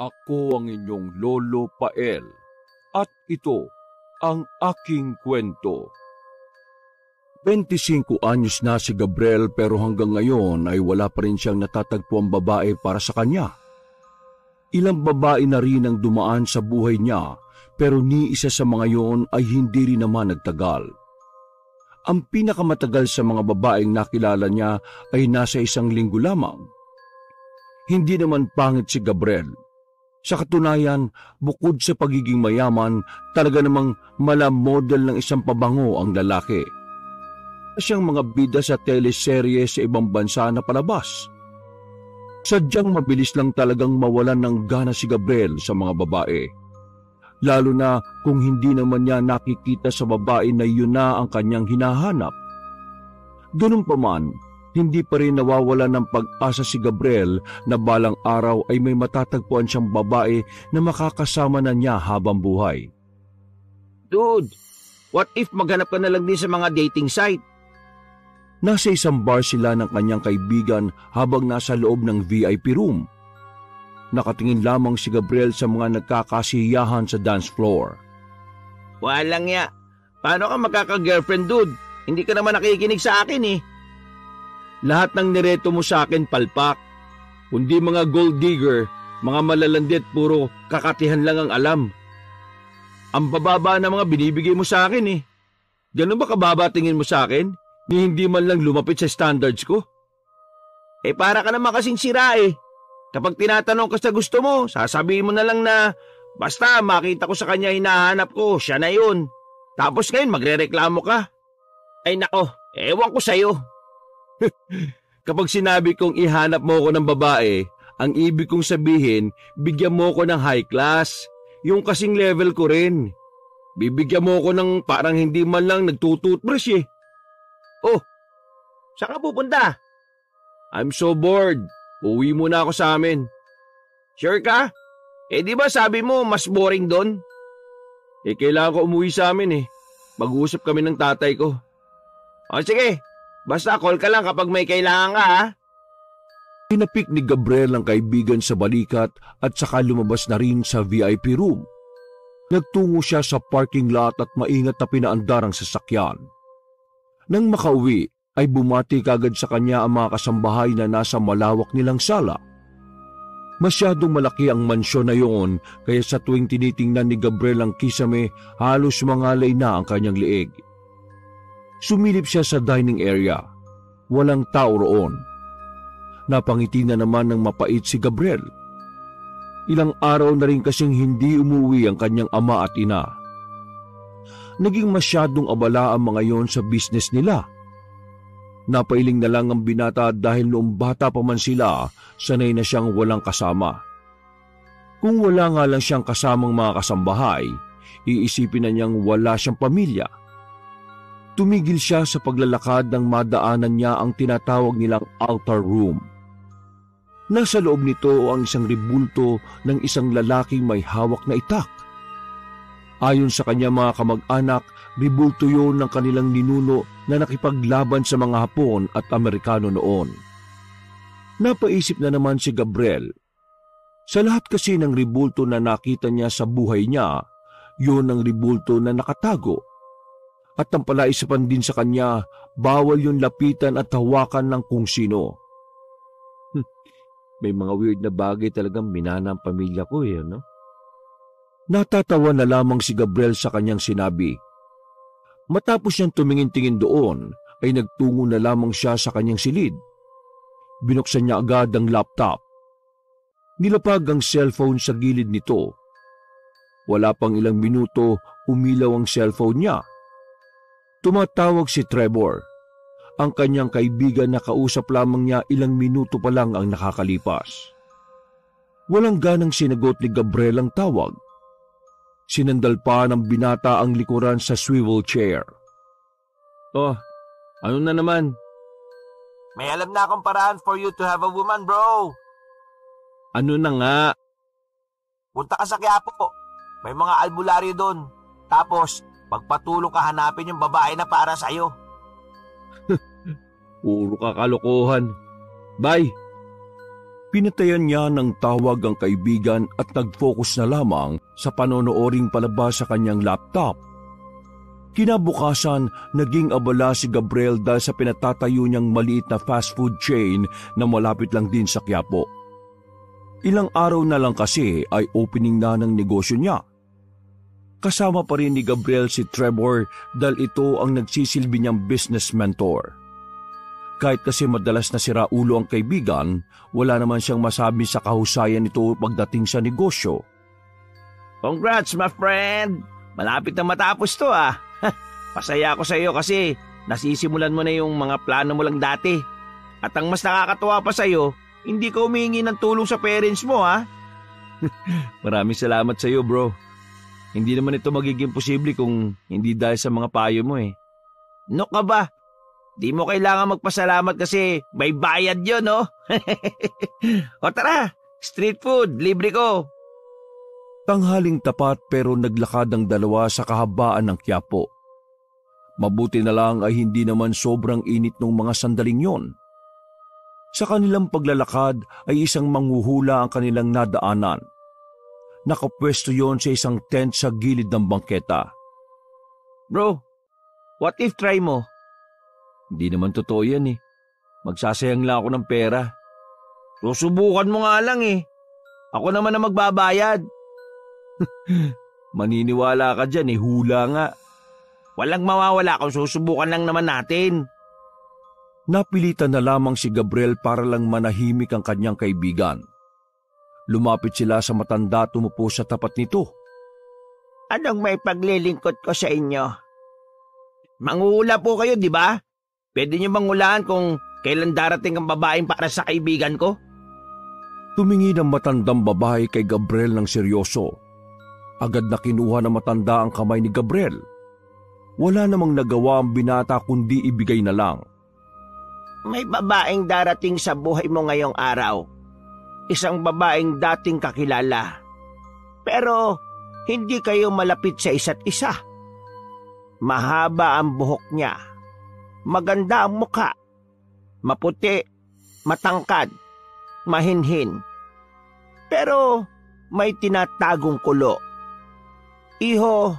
Ako ang inyong Lolo Pael at ito ang aking kwento. 25 anyos na si Gabriel pero hanggang ngayon ay wala pa rin siyang natatagpuang babae para sa kanya. Ilang babae na rin ang dumaan sa buhay niya pero ni isa sa mga yon ay hindi rin naman nagtagal. Ang pinakamatagal sa mga babaeng nakilala niya ay nasa 1 linggo lamang. Hindi naman pangit si Gabriel. Sa katunayan, bukod sa pagiging mayaman, talaga namang malamodel ng isang pabango ang lalaki. Siyang mga bida sa teleserye sa ibang bansa na palabas. Sadyang mabilis lang talagang mawalan ng gana si Gabriel sa mga babae. Lalo na kung hindi naman niya nakikita sa babae na yun na ang kanyang hinahanap. Ganun pa man, hindi pa rin nawawala ng pag-asa si Gabriel na balang araw ay may matatagpuan siyang babae na makakasama na niya habang buhay. Dude, what if maghanap ka na lang din sa mga dating site? Nasa isang bar sila ng kanyang kaibigan habang nasa loob ng VIP room. Nakatingin lamang si Gabriel sa mga nagkakasiyahan sa dance floor. Walang ya. Paano ka magkaka-girlfriend, dude? Hindi ka naman nakikinig sa akin eh. Lahat ng nireto mo sa akin palpak. Kundi mga gold digger, mga malalandit, puro kakatihan lang ang alam. Ang bababa na mga binibigay mo sa akin eh. Ganun ba kababa tingin mo sa akin? Ni hindi man lang lumapit sa standards ko? Eh para ka naman kasing sira eh. Kapag tinatanong ka sa gusto mo, sasabihin mo na lang na basta makita ko sa kanya hinahanap ko, siya na yun. Tapos ngayon magrereklamo ka. Ay nako, ewan ko sa'yo. Kapag sinabi kong ihanap mo ko ng babae, ang ibig kong sabihin, bigyan mo ko ng high class. Yung kasing level ko rin. Bibigyan mo ko ng parang hindi man lang nagtututbrush eh. Oh, saan ka pupunta? I'm so bored. Uwi muna ako sa amin. Sure ka? Eh di ba sabi mo mas boring doon? Eh kailangan ko umuwi sa amin eh. Mag-uusap kami ng tatay ko. O sige, basta call ka lang kapag may kailangan ka ha. Pinapik ni Gabriel ang kaibigan sa balikat at saka lumabas na rin sa VIP room. Nagtungo siya sa parking lot at maingat na pinaandar ang sasakyan. Nang makauwi, ay bumati kagad sa kanya ang mga kasambahay na nasa malawak nilang sala. Masyadong malaki ang mansyon na yun kaya sa tuwing tinitingnan ni Gabriel ang kisame, halos mangalay na ang kanyang liig. Sumilip siya sa dining area. Walang tao roon. Napangiti na naman ng mapait si Gabriel. Ilang araw na rin kasing hindi umuwi ang kanyang ama at ina. Naging masyadong abala ang mga yon sa business nila. Napailing na lang ang binata dahil noong bata pa man sila, sanay na siyang walang kasama. Kung wala nga lang siyang kasamang mga kasambahay, iisipin na niyang wala siyang pamilya. Tumigil siya sa paglalakad nang madaanan niya ang tinatawag nilang altar room. Nasa loob nito ang isang ribulto ng isang lalaking may hawak na itak. Ayon sa kanya mga kamag-anak, ribulto yun ng kanilang ninuno na nakipaglaban sa mga Hapon at Amerikano noon. Napaisip na naman si Gabriel. Sa lahat kasi ng ribulto na nakita niya sa buhay niya, yun ang ribulto na nakatago. At ang palaisapan din sa kanya, bawal yung lapitan at hawakan ng kung sino. May mga weird na bagay talagang minana ang pamilya ko eh, no? Natatawa na lamang si Gabriel sa kanyang sinabi. Matapos niyang tumingin-tingin doon, ay nagtungo na lamang siya sa kanyang silid. Binuksan niya agad ang laptop. Nilapag ang cellphone sa gilid nito. Wala pang ilang minuto, umilaw ang cellphone niya. Tumatawag si Trevor, ang kanyang kaibigan na kausap lamang niya ilang minuto pa lang ang nakakalipas. Walang ganang sinagot ni Gabriel ang tawag. Sinandal pa ng binata ang likuran sa swivel chair. Oh, ano na naman? May alam na akong paraan for you to have a woman, bro. Ano na nga? Punta ka sa Quiapo. May mga albularyo doon. Tapos, pagpatulong ka hanapin yung babae na para sa'yo. Puro ka kalokohan. Bye! Pinatayan niya ng tawag ang kaibigan at nag-focus na lamang sa panonooring palabas sa kanyang laptop. Kinabukasan, naging abala si Gabriel dahil sa pinatatayo niyang maliit na fast food chain na malapit lang din sa Quiapo. Ilang araw na lang kasi ay opening na ng negosyo niya. Kasama pa rin ni Gabriel si Trevor dahil ito ang nagsisilbi niyang business mentor. Kahit kasi madalas na sira ulo ang kaibigan, wala naman siyang masabi sa kahusayan nito pagdating sa negosyo. Congrats, my friend! Malapit na matapos to ah. Pasaya ako sa iyo kasi nasisimulan mo na yung mga plano mo lang dati. At ang mas nakakatuwa pa sa iyo, hindi ka humingi ng tulong sa parents mo ha. Maraming salamat sa iyo bro. Hindi naman ito magiging posible kung hindi dahil sa mga payo mo eh. No ka ba? Di mo kailangan magpasalamat kasi may bayad yun, no? O tara, street food, libre ko. Tanghaling tapat pero naglakad ang dalawa sa kahabaan ng Quiapo. Mabuti na lang ay hindi naman sobrang init ng mga sandaling yon. Sa kanilang paglalakad ay isang manghuhula ang kanilang nadaanan. Nakapwesto yon sa isang tent sa gilid ng bangketa. Bro, what if try mo? Hindi naman totoo yan eh. Magsasayang lang ako ng pera. Susubukan mo nga lang eh. Ako naman na magbabayad. Maniniwala ka dyan eh, hula nga. Walang mawawala kung susubukan lang naman natin. Napilitan na lamang si Gabriel para lang manahimik ang kanyang kaibigan. Lumapit sila sa matanda at tumupo sa tapat nito. Anong may paglilingkod ko sa inyo? Manghuhula po kayo, di ba? Pwede niyo bang hulaan kung kailan darating ang babaeng para sa kaibigan ko? Tumingin ang matandang babae kay Gabriel ng seryoso. Agad na kinuha ng matanda ang kamay ni Gabriel. Wala namang nagawa ang binata kundi ibigay na lang. May babaeng darating sa buhay mo ngayong araw. Isang babaeng dating kakilala. Pero hindi kayo malapit sa isa't isa. Mahaba ang buhok niya. Maganda ang muka. Maputi, matangkad, mahinhin. Pero may tinatagong kulo. Iho,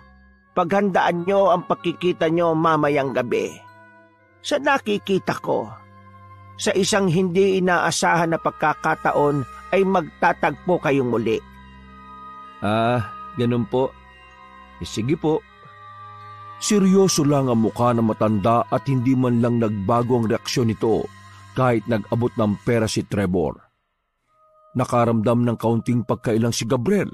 paghandaan nyo ang pagkikita nyo mamayang gabi. Sa nakikita ko, sa isang hindi inaasahan na pagkakataon ay magtatagpo kayong muli. Ganun po. Sige po. Seryoso lang ang mukha ng matanda at hindi man lang nagbago ang reaksyon nito kahit nag-abot ng pera si Trevor. Nakaramdam ng kaunting pagkailang si Gabriel.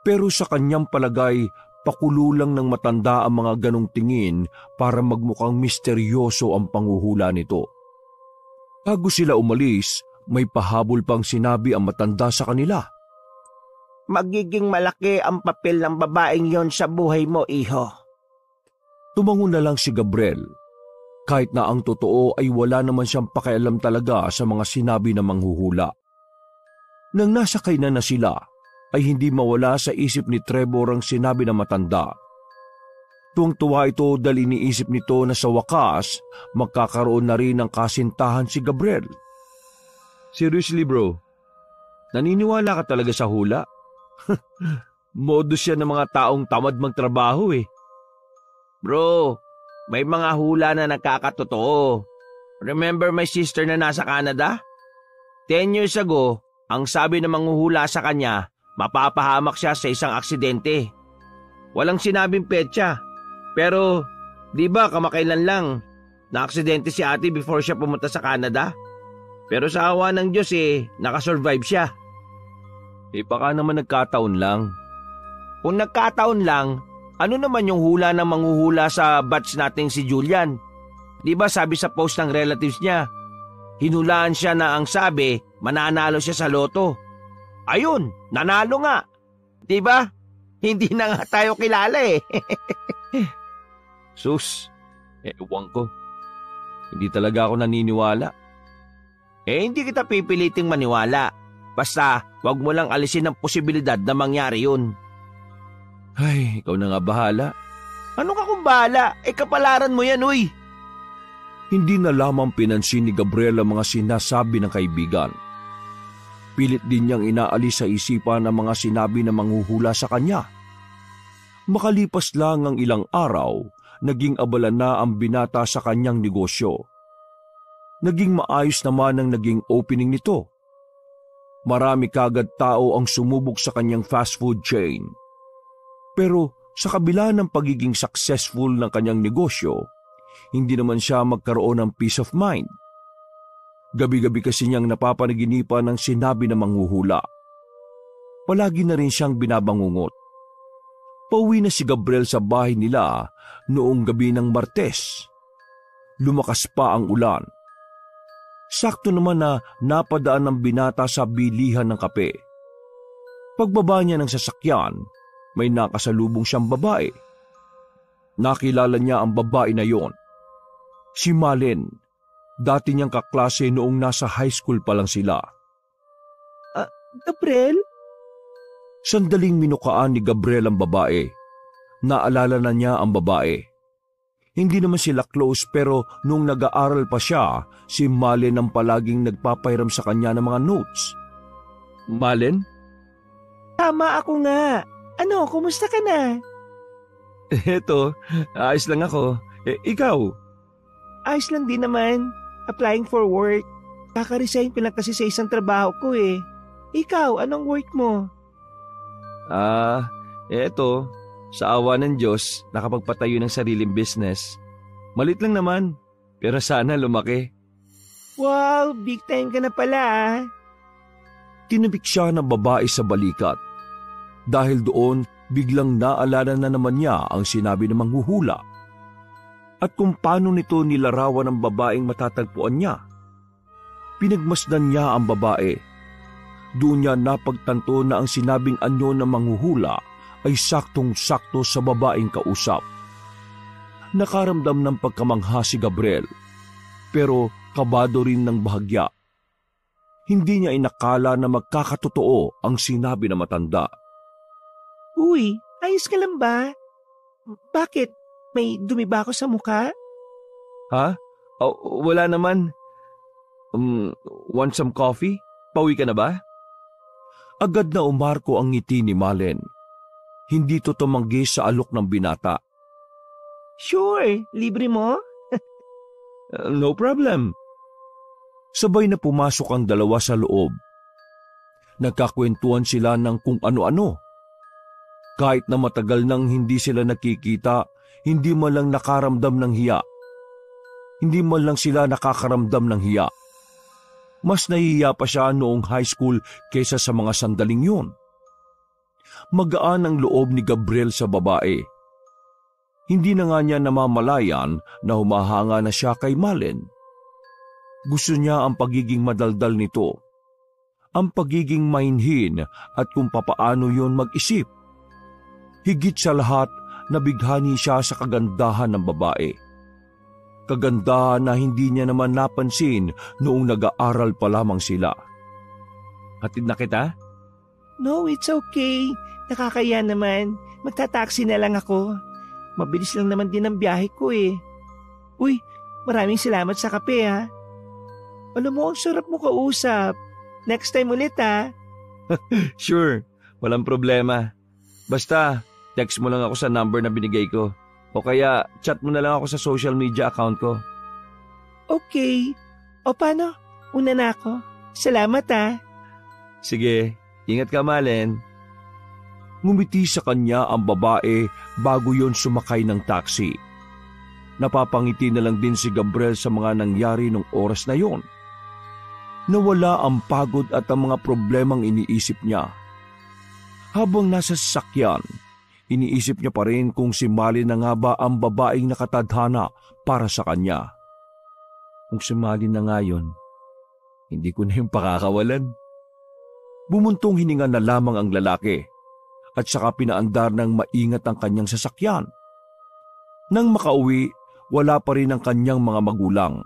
Pero sa kanyang palagay, pakulo lang ng matanda ang mga ganong tingin para magmukhang misteryoso ang panghuhula nito. Bago sila umalis, may pahabol pang sinabi ang matanda sa kanila. Magiging malaki ang papel ng babaeng yon sa buhay mo, iho. Tumango na lang si Gabriel. Kahit na ang totoo ay wala naman siyang pakialam talaga sa mga sinabi ng manghuhula. Nang nasakay na sila, ay hindi mawala sa isip ni Trevor ang sinabi ng matanda. Tuwang-tuwa ito dahil iniisip nito na sa wakas, magkakaroon na rin ng kasintahan si Gabriel. Seriously bro, naniniwala ka talaga sa hula? Modus yan ng mga taong tamad magtrabaho eh. Bro, may mga hula na nagkakatotoo. Remember my sister na nasa Canada? 10 years ago, ang sabi ng manghuhula sa kanya, mapapahamak siya sa isang aksidente. Walang sinabing petsa. Pero, di ba kamakailan lang, na-aksidente si ate before siya pumunta sa Canada? Pero sa awa ng Diyos nakasurvive siya. Baka naman nagkataon lang. Kung nagkataon lang, ano naman yung hula ng manghuhula sa batch nating si Julian? Di ba sabi sa post ng relatives niya, hinulaan siya na ang sabi, mananalo siya sa loto. Ayun, nanalo nga. Di ba? Hindi na nga tayo kilala eh. Sus, ewan ko. Hindi talaga ako naniniwala. Hindi kita pipiliting maniwala. Basta, wag mo lang alisin ang posibilidad na mangyari yun. Ay, ikaw na nga bahala. Ano ka kung bahala? Kapalaran mo yan, uy. Hindi na lamang pinansin ni Gabriel ang mga sinasabi ng kaibigan. Pilit din niyang inaalis sa isipan ang mga sinabi ng manghuhula sa kanya. Makalipas lang ang ilang araw, naging abala na ang binata sa kanyang negosyo. Naging maayos naman ang naging opening nito. Marami kagad tao ang sumubok sa kanyang fast food chain. Pero sa kabila ng pagiging successful ng kanyang negosyo, hindi naman siya magkaroon ng peace of mind. Gabi-gabi kasi niyang napapanaginipan ng sinabi ng manghuhula. Palagi na rin siyang binabangungot. Pauwi na si Gabriel sa bahay nila noong gabi ng Martes. Lumakas pa ang ulan. Sakto naman na napadaan ng binata sa bilihan ng kape. Pagbaba niya ng sasakyan, may nakasalubong siyang babae. Nakilala niya ang babae na yon. Si Malen. Dati niyang kaklase noong nasa high school pa lang sila. Gabriel? Sandaling minukaan ni Gabriel ang babae. Naalala na niya ang babae. Hindi naman sila close pero nung nag-aaral pa siya, si Malen ang palaging nagpapairam sa kanya ng mga notes. Malen? Tama ako nga. Ano, kumusta ka na? Eto, ayos lang ako. Ikaw? Ayos lang din naman. Applying for work. Kaka-resign ko lang kasi sa isang trabaho ko eh. Ikaw, anong work mo? Eto, sa awa ng Diyos, nakapagpatayo ng sariling business. Malit lang naman, pero sana lumaki. Wow, big time ka na pala ah. Tinubik siya ng babae sa balikat. Dahil doon, biglang naalala na naman niya ang sinabi ng manghuhula. At kung paano nito nilarawan ang babaeng matatagpuan niya. Pinagmasdan niya ang babae. Doon niya napagtanto na ang sinabing anyo ng manghuhula ay saktong-sakto sa babaeng kausap. Nakaramdam ng pagkamangha si Gabriel, pero kabado rin ng bahagya. Hindi niya inakala na magkakatotoo ang sinabi ng matanda. Uy, ayos ka lang ba? Bakit? May dumi ba ako sa mukha? Ha? Wala naman. Want some coffee? Pauwi ka na ba? Agad na umarko ang ngiti ni Malen. Hindi to tumanggi sa alok ng binata. Sure, libre mo? No problem. Sabay na pumasok ang dalawa sa loob. Nagkakwentuhan sila ng kung ano-ano. Kahit na matagal nang hindi sila nakikita, hindi man lang nakaramdam ng hiya. Hindi man lang sila nakakaramdam ng hiya. Mas nahihiya pa siya noong high school kaysa sa mga sandaling yun. Magaan ang loob ni Gabriel sa babae. Hindi na nga niya namamalayan na humahanga na siya kay Malen. Gusto niya ang pagiging madaldal nito. Ang pagiging mainhin at kung papaano yun mag-isip. Higit sa lahat, nabighani siya sa kagandahan ng babae. Kagandahan na hindi niya naman napansin noong nag-aaral pa lamang sila. Hatid na kita? No, it's okay. Nakakaya naman. Magta-taxi na lang ako. Mabilis lang naman din ang biyahe ko eh. Uy, maraming salamat sa kape ha. Alam mo, ang sarap mo kausap. Next time ulit ha. Sure, walang problema. Basta, text mo lang ako sa number na binigay ko. O kaya, chat mo na lang ako sa social media account ko. Okay. O paano? Una na ako. Salamat ha. Sige, ingat ka Malen. Ngumiti sa kanya ang babae bago yon sumakay ng taxi. Napapangiti na lang din si Gabriel sa mga nangyari nung oras na yon. Nawala ang pagod at ang mga problemang iniisip niya. Habang nasa sasakyan, iniisip niya pa rin kung si Malen na nga ba ang babaeng nakatadhana para sa kanya. Kung si Malen na nga yun, hindi ko na yung pakakawalan. Bumuntong hininga na lamang ang lalaki at saka pinaandar ng maingat ang kanyang sasakyan. Nang makauwi, wala pa rin ang kanyang mga magulang.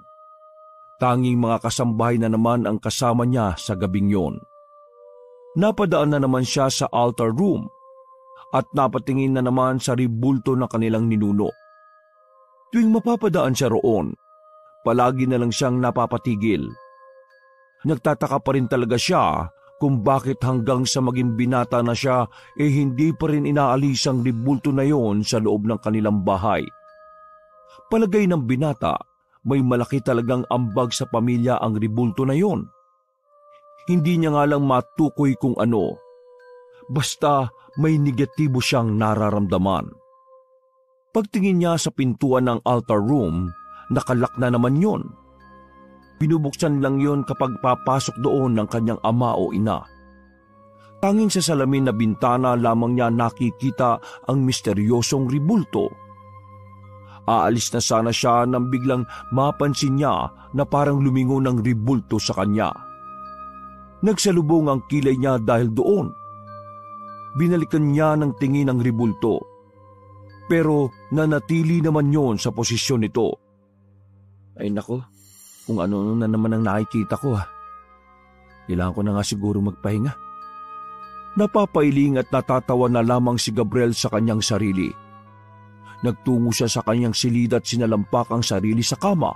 Tanging mga kasambahay na naman ang kasama niya sa gabing yon. Napadaan na naman siya sa altar room at napatingin na naman sa ribulto ng kanilang ninuno. Tuwing mapapadaan siya roon, palagi na lang siyang napapatigil. Nagtataka pa rin talaga siya kung bakit hanggang sa maging binata na siya hindi pa rin inaalis ang ribulto na yon sa loob ng kanilang bahay. Palagay ng binata, may malaki talagang ambag sa pamilya ang ribulto na yon. Hindi niya nga lang matukoy kung ano. Basta may negatibo siyang nararamdaman. Pagtingin niya sa pintuan ng altar room, nakalak na naman yon. Binubuksan lang yon kapag papasok doon ng kanyang ama o ina. Tanging sa salamin na bintana lamang niya nakikita ang misteryosong ribulto. Aalis na sana siya nang biglang mapansin niya na parang lumingon ng ribulto sa kanya. Nagsalubong ang kilay niya dahil doon. Binalikan niya ng tingin ang ribulto. Pero nanatili naman yon sa posisyon nito. Ay nako, kung ano na naman ang nakikita ko ha. Kailangan ko na nga siguro magpahinga. Napapailing at natatawa na lamang si Gabriel sa kanyang sarili. Nagtungo siya sa kanyang silid at sinalampak ang sarili sa kama.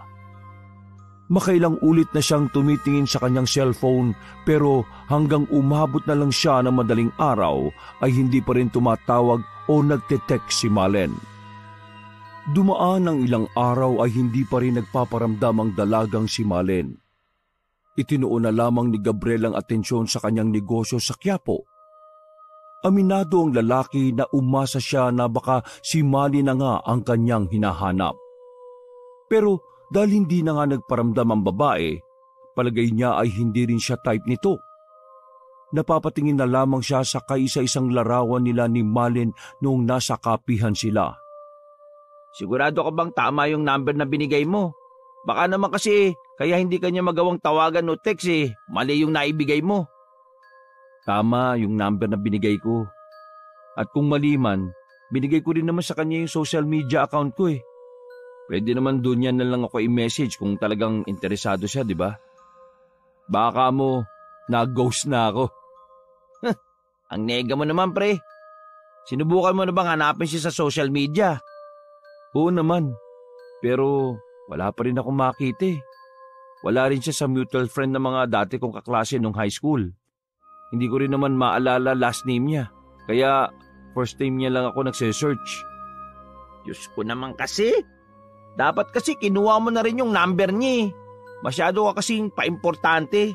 Makailang ulit na siyang tumitingin sa kanyang cellphone pero hanggang umabot na lang siya ng madaling araw ay hindi pa rin tumatawag o nagte-text si Malen. Dumaan ang ilang araw ay hindi pa rin nagpaparamdam ang dalagang si Malen. Itinuon na lamang ni Gabriel ang atensyon sa kanyang negosyo sa Quiapo. Aminado ang lalaki na umasa siya na baka si Malen na nga ang kanyang hinahanap. Pero dahil hindi na nga nagparamdam ang babae, palagay niya ay hindi rin siya type nito. Napapatingin na lamang siya sa kaisa-isang larawan nila ni Malen noong nasa kapihan sila. Sigurado ka bang tama yung number na binigay mo? Baka naman kasi kaya hindi kanya magawang tawagan o text mali yung naibigay mo. Tama yung number na binigay ko. At kung mali man, binigay ko rin naman sa kanya yung social media account ko Pwede naman doon yan na lang ako i-message kung talagang interesado siya, di ba? Baka mo, na-ghost na ako. Ang nega mo naman, pre. Sinubukan mo na bang hanapin siya sa social media? Oo naman, pero wala pa rin ako makita Wala rin siya sa mutual friend ng mga dati kong kaklase nung high school. Hindi ko rin naman maalala last name niya, kaya first time niya lang ako nagse-search. Diyos ko naman kasi. Dapat kasi kinuha mo na rin yung number niya Masyado ka kasing paimportante.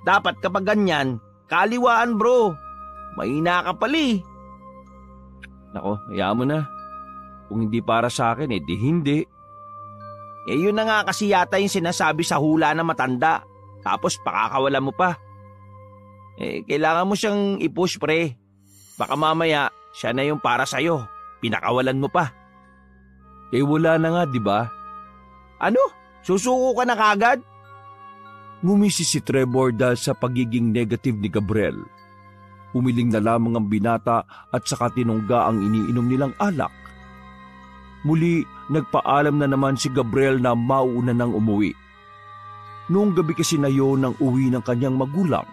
Dapat kapag ganyan, kaliwaan bro. Mahina ka pali. Nako, hayaan mo na. Kung hindi para sa akin, di hindi. Yun na nga kasi yata yung sinasabi sa hula na matanda. Tapos pakakawala mo pa. Kailangan mo siyang i-push pre. Baka mamaya, siya na yung para sa'yo. Pinakawalan mo pa. Wala na nga, di ba? Ano? Susuko ka na kagad? Ngumisi si Trevor dahil sa pagiging negative ni Gabriel. Umiling na lamang ang binata at saka tinungga ang iniinom nilang alak. Muli, nagpaalam na naman si Gabriel na mauuna nang umuwi. Noong gabi kasi na yun ang uwi ng kanyang magulang.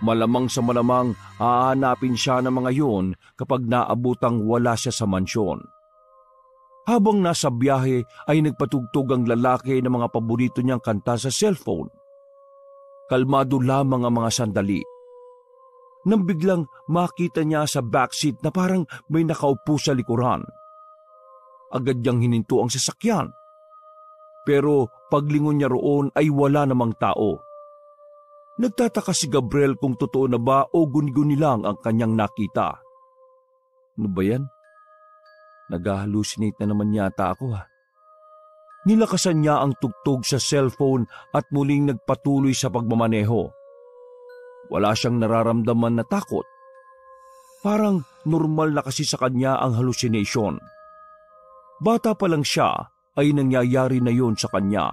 Malamang sa malamang hahanapin siya ng mga yon kapag naabutang wala siya sa mansyon. Habang nasa biyahe ay nagpatugtog ang lalaki ng mga paborito niyang kanta sa cellphone. Kalmado lamang ang mga sandali. Nang biglang makita niya sa backseat na parang may nakaupo sa likuran. Agad niyang hininto ang sasakyan. Pero paglingon niya roon ay wala namang tao. Nagtataka si Gabriel kung totoo na ba o guni-guni lang ang kanyang nakita. Ano ba yan? Nag-hallucinate na naman yata ako Nilakasan niya ang tugtog sa cellphone at muling nagpatuloy sa pagmamaneho. Wala siyang nararamdaman na takot. Parang normal na kasi sa kanya ang hallucination. Bata pa lang siya ay nangyayari na yon sa kanya.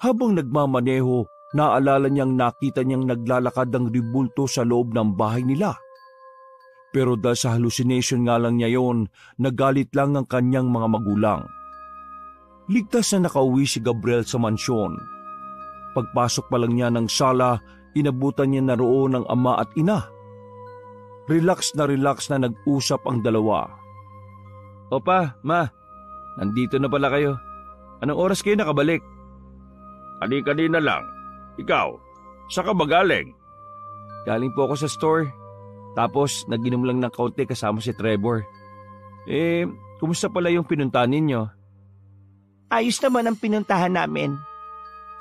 Habang nagmamaneho, naalala niyang nakita niyang naglalakad ang ribulto sa loob ng bahay nila. Pero dahil sa hallucination nga lang niya yon, nagalit lang ang kanyang mga magulang. Ligtas na nakauwi si Gabriel sa mansyon. Pagpasok pa lang niya ng sala, inabutan niya na roon ang ama at ina. Relax na nag-usap ang dalawa. Opa, ma, nandito na pala kayo. Anong oras kayo nakabalik? Kani-kanina lang. Ikaw, saan ka ba galing? Galing po ako sa store. Tapos nag-inom lang ng kaunti kasama si Trevor. Kumusta pala yung pinuntahan ninyo? Ayos naman ang pinuntahan namin.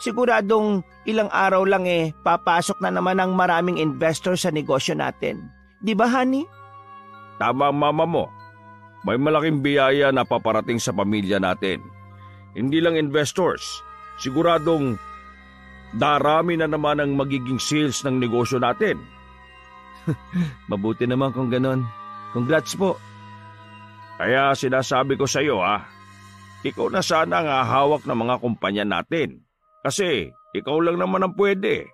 Siguradong ilang araw lang papasok na naman ang maraming investor sa negosyo natin. Di ba, honey? Tama ang mama mo. May malaking biyaya na paparating sa pamilya natin. Hindi lang investors, siguradong darami na naman ang magiging sales ng negosyo natin. Mabuti naman kung ganon. Congrats po. Kaya sinasabi ko sa iyo ikaw na sana ang hahawak ng mga kumpanya natin. Kasi ikaw lang naman ang pwede.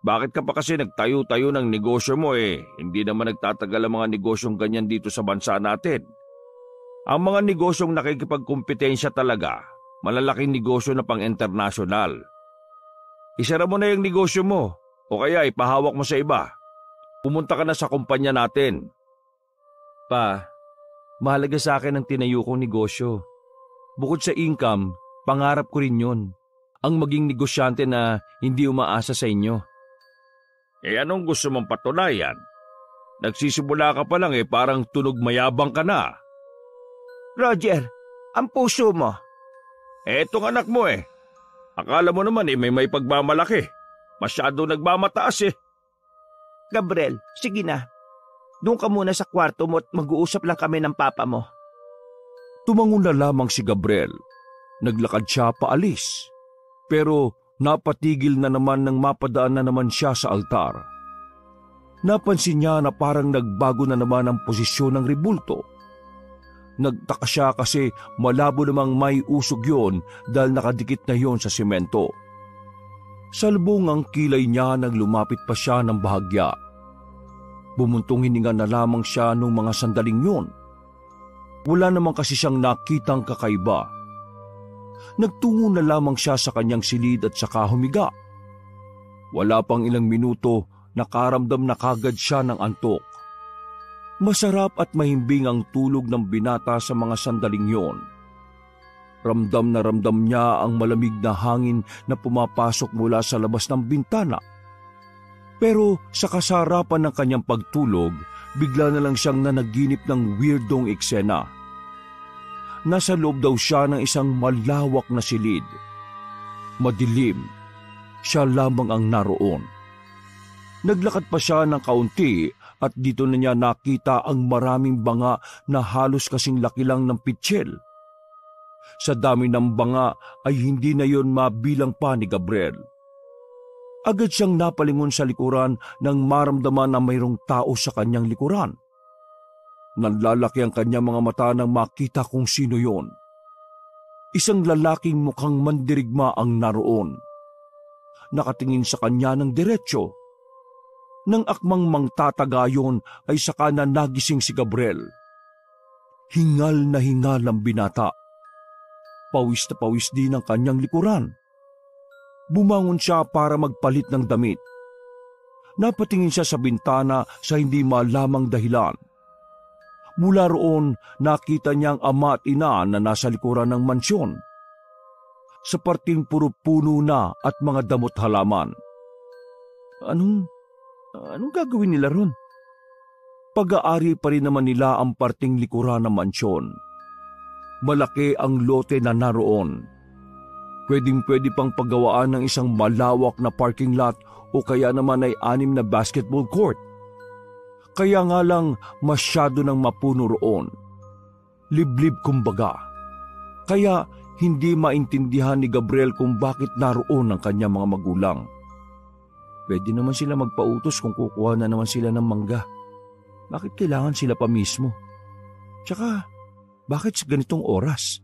Bakit ka pa kasi nagtayo-tayo ng negosyo mo Hindi naman nagtatagal ang mga negosyong ganyan dito sa bansa natin. Ang mga negosyong nakikipagkumpetensya talaga, malalaking negosyo na pang-internasyonal. Isara mo na yung negosyo mo o kaya ipahawak mo sa iba. Pumunta ka na sa kumpanya natin. Pa, mahalaga sa akin ang tinayo kong negosyo. Bukod sa income, pangarap ko rin yun. Ang maging negosyante na hindi umaasa sa inyo. Anong gusto mong patunayan? Nagsisimula ka pa lang parang tunog mayabang ka na. Roger, ang puso mo. Etong anak mo Akala mo naman may pagmamalaki. Masyado nagmamataas Gabriel, sige na. Doon ka muna sa kwarto mo at mag-uusap lang kami ng papa mo. Tumangon na lamang si Gabriel. Naglakad siya paalis. Pero napatigil na naman nang mapadaan na naman siya sa altar. Napansin niya na parang nagbago na naman ang posisyon ng rebulto. Nagtaka siya kasi malabo namang may usog yon dahil nakadikit na yon sa semento. Salbong ang kilay niya nang lumapit pa siya ng bahagya. Bumuntong hininga na lamang siya nung mga sandaling yon. Wala naman kasi siyang nakitang kakaiba. Nagtungo na lamang siya sa kanyang silid at saka humiga. Wala pang ilang minuto, nakaramdam na kagad siya ng antok. Masarap at mahimbing ang tulog ng binata sa mga sandaling yon. Ramdam na ramdam niya ang malamig na hangin na pumapasok mula sa labas ng bintana. Pero sa kasarapan ng kanyang pagtulog, bigla na lang siyang nanaginip ng weirdong eksena. Nasa loob daw siya ng isang malawak na silid. Madilim, siya lamang ang naroon. Naglakad pa siya ng kaunti at dito na niya nakita ang maraming banga na halos kasing laki lang ng pitsil. Sa dami ng banga ay hindi na yon mabilang pa ni Gabriel. Agad siyang napalingon sa likuran nang maramdaman na mayroong tao sa kanyang likuran. Nanlalaki ang kanyang mga mata nang makita kung sino yon. Isang lalaking mukhang mandirigma ang naroon. Nakatingin sa kanya ng diretsyo. Nang akmang mangtataga yon ay saka na nagising si Gabriel. Hingal na hingal ang binata. Pawis na pawis din ang kanyang likuran. Bumangon siya para magpalit ng damit. Napatingin siya sa bintana sa hindi malamang dahilan. Mula roon, nakita niya ang ama at ina na nasa likuran ng mansyon. Sa parting puro puno na at mga damot halaman. Anong gagawin nila ron? Pag-aari pa rin naman nila ang parting likuran ng mansyon. Malaki ang lote na naroon. Pwedeng-pwede pang paggawaan ng isang malawak na parking lot o kaya naman ay 6 na basketball court. Kaya nga lang masyado nang mapuno roon. Liblib kumbaga. Kaya hindi maintindihan ni Gabriel kung bakit naroon ang kanyang mga magulang. Pwede naman sila magpautos kung kukuha na naman sila ng mangga. Bakit kailangan sila pa mismo? Tsaka, bakit sa ganitong oras?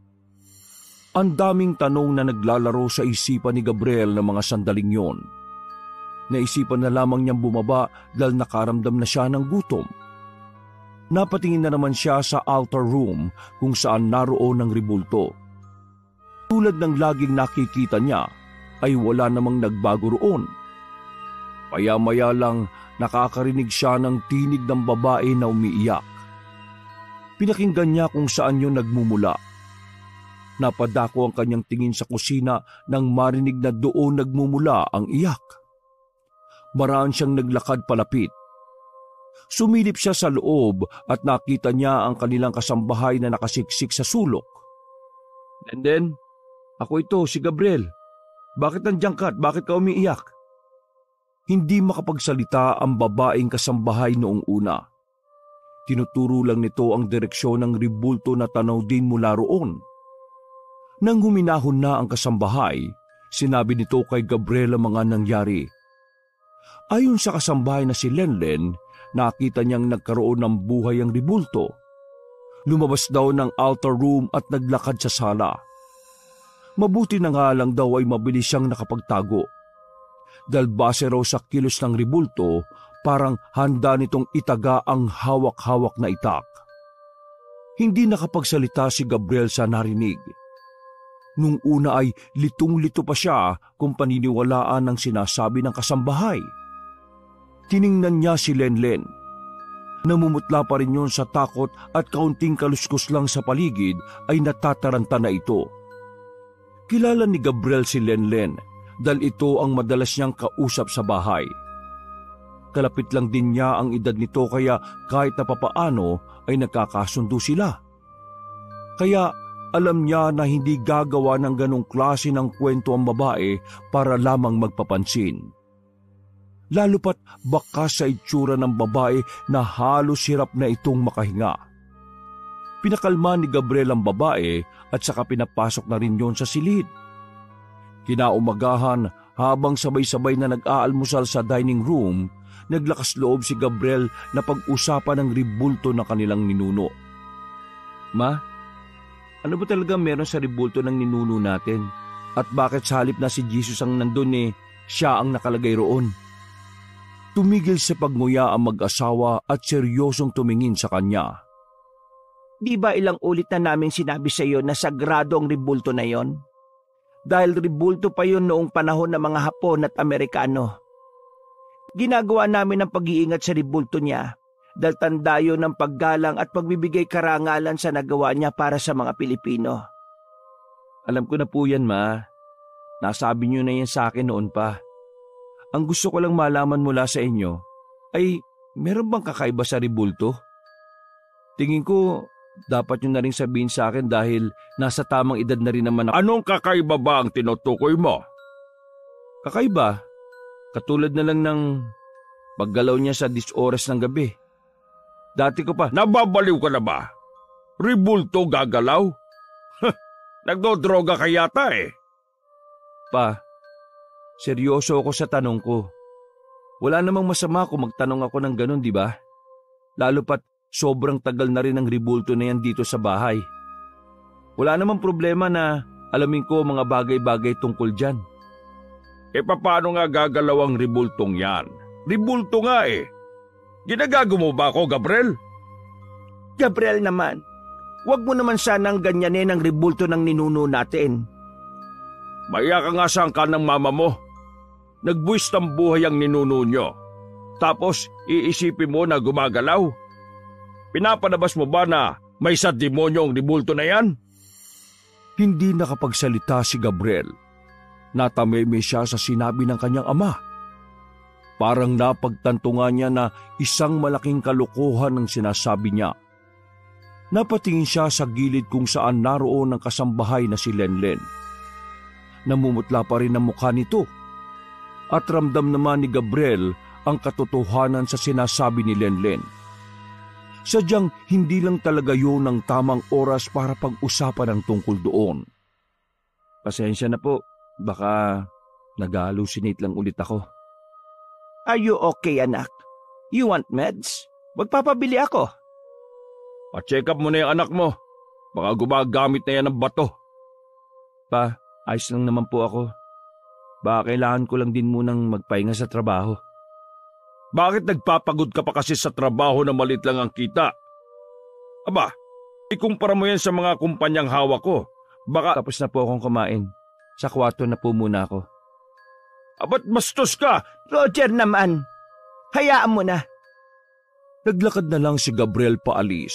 Ang daming tanong na naglalaro sa isipan ni Gabriel ng mga sandaling yon. Naisipan na lamang niyang bumaba dahil nakaramdam na siya ng gutom. Napatingin na naman siya sa altar room kung saan naroon ang rebulto. Tulad ng laging nakikita niya, ay wala namang nagbago roon. Maya-maya lang nakakarinig siya ng tinig ng babae na umiiyak. Pinakinggan niya kung saan yun nagmumula. Napadako ang kanyang tingin sa kusina nang marinig na doon nagmumula ang iyak. Maraan siyang naglakad palapit. Sumilip siya sa loob at nakita niya ang kanilang kasambahay na nakasiksik sa sulok. "Lenden, ako ito, si Gabriel. Bakit nandiyan ka at bakit ka umiiyak?" Hindi makapagsalita ang babaeng kasambahay noong una. Tinuturo lang nito ang direksyon ng ribulto na tanaw din mula roon. Nang huminahon na ang kasambahay, sinabi nito kay Gabriel ang mga nangyari. Ayon sa kasambahay na si Lenlen, nakita niyang nagkaroon ng buhay ang ribulto. Lumabas daw ng altar room at naglakad sa sala. Mabuti na nga lang daw ay mabilis siyang nakapagtago. Dahil base raw sa kilos ng ribulto, parang handa nitong itaga ang hawak-hawak na itak. Hindi nakapagsalita si Gabriel sa narinig. Nung una ay litong-lito pa siya kung paniniwalaan ang sinasabi ng kasambahay. Tiningnan niya si Lenlen. Namumutla pa rin yun sa takot at kaunting kaluskos lang sa paligid ay natataranta na ito. Kilala ni Gabriel si Lenlen dahil ito ang madalas niyang kausap sa bahay. Kalapit lang din niya ang edad nito kaya kahit na papaano ay nagkakasundo sila. Kaya alam niya na hindi gagawa ng ganong klase ng kwento ang babae para lamang magpapansin. Lalo pat bakas sa itsura ng babae na halos hirap na itong makahinga. Pinakalma ni Gabriel ang babae at saka pinapasok na rin yon sa silid. Kinaumagahan habang sabay-sabay na nag-aalmusal sa dining room, naglakas loob si Gabriel na pag-usapan ng ribulto ng kanilang ninuno. "Ma, ano ba talaga meron sa ribulto ng ninuno natin? At bakit sa halip na si Jesus ang nandun siya ang nakalagay roon?" Tumigil sa pagnguya ang mag-asawa at seryosong tumingin sa kanya. "Di ba ilang ulit na namin sinabi sa iyo na sagrado ang ribulto na yon? Dahil ribulto pa yon noong panahon ng mga Hapon at Amerikano. Ginagawa namin ang pag-iingat sa ribulto niya dahil tanda yun ng paggalang at pagbibigay karangalan sa nagawa niya para sa mga Pilipino." "Alam ko na po yan, Ma. Nasabi niyo na yan sa akin noon pa. Ang gusto ko lang malaman mula sa inyo ay meron bang kakaiba sa ribulto? Tingin ko dapat nyo na rin sabihin sa akin dahil nasa tamang edad na rin naman ako." "Anong kakaiba ba ang tinutukoy mo?" "Kakaiba? Katulad na lang ng paggalaw niya sa 10 oras ng gabi. Dati ko pa..." "Nababaliw ka na ba? Ribulto gagalaw? Nagdodroga ka yata "Pa, seryoso ako sa tanong ko. Wala namang masama kung magtanong ako ng ganun, di ba? Lalo pat sobrang tagal na rin ang ribulto na yan dito sa bahay. Wala namang problema na alamin ko mga bagay-bagay tungkol dyan." Paano nga gagalaw ang ribultong yan? Ribulto nga Ginagago mo ba ako, Gabriel?" "Gabriel naman, wag mo naman sanang ganyanin ang ribulto ng ninuno natin." "Maya ka nga sa angkan ng mama mo. Nagbuwis ng buhay ang ninuno nyo. Tapos iisipin mo na gumagalaw? Pinapanabas mo ba na may sa demonyo ang ribulto na yan?" Hindi nakapagsalita si Gabriel. Natameme siya sa sinabi ng kanyang ama. Parang napagtanto nga niya na isang malaking kalokohan ang sinasabi niya. Napatingin siya sa gilid kung saan naroon ang kasambahay na si Lenlen. Namumutla pa rin ang mukha nito. At ramdam naman ni Gabriel ang katotohanan sa sinasabi ni Lenlen. Sadyang hindi lang talaga yun ang tamang oras para pag-usapan ang tungkol doon. "Pasensya na po, baka nag-hallucinate lang ulit ako." "Are you okay, anak? You want meds? Magpapabili ako." "Pa-check up mo na yung anak mo. Baka gumagamit na yan ng bato." "Pa, ayos lang naman po ako. Baka kailangan ko lang din munang magpahinga sa trabaho." "Bakit nagpapagod ka pa kasi sa trabaho na malit lang ang kita? Aba, ikumpara mo yan sa mga kumpanyang hawak ko. Baka..." "Tapos na po akong kumain. Sa kwarto na po muna ako." "Ba't bastos ka?" "Roger naman, hayaan mo na." Naglakad na lang si Gabriel paalis.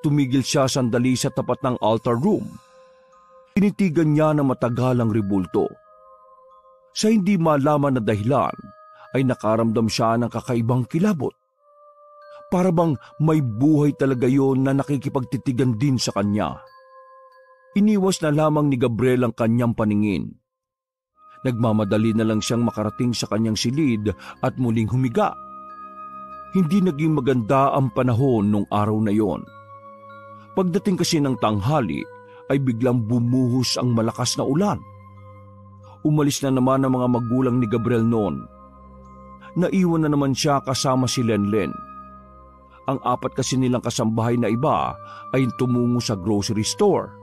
Tumigil siya sandali sa tapat ng altar room. Tinitigan niya na matagal ang ribulto. Sa hindi malaman na dahilan, ay nakaramdam siya ng kakaibang kilabot. Para bang may buhay talaga yon na nakikipagtitigan din sa kanya. Iniwas na lamang ni Gabriel ang kanyang paningin. Nagmamadali na lang siyang makarating sa kanyang silid at muling humiga. Hindi naging maganda ang panahon nung araw na yon. Pagdating kasi ng tanghali ay biglang bumuhos ang malakas na ulan. Umalis na naman ang mga magulang ni Gabriel noon. Naiwan na naman siya kasama si Lenlen. Ang 4 kasi nilang kasambahay na iba ay tumungo sa grocery store.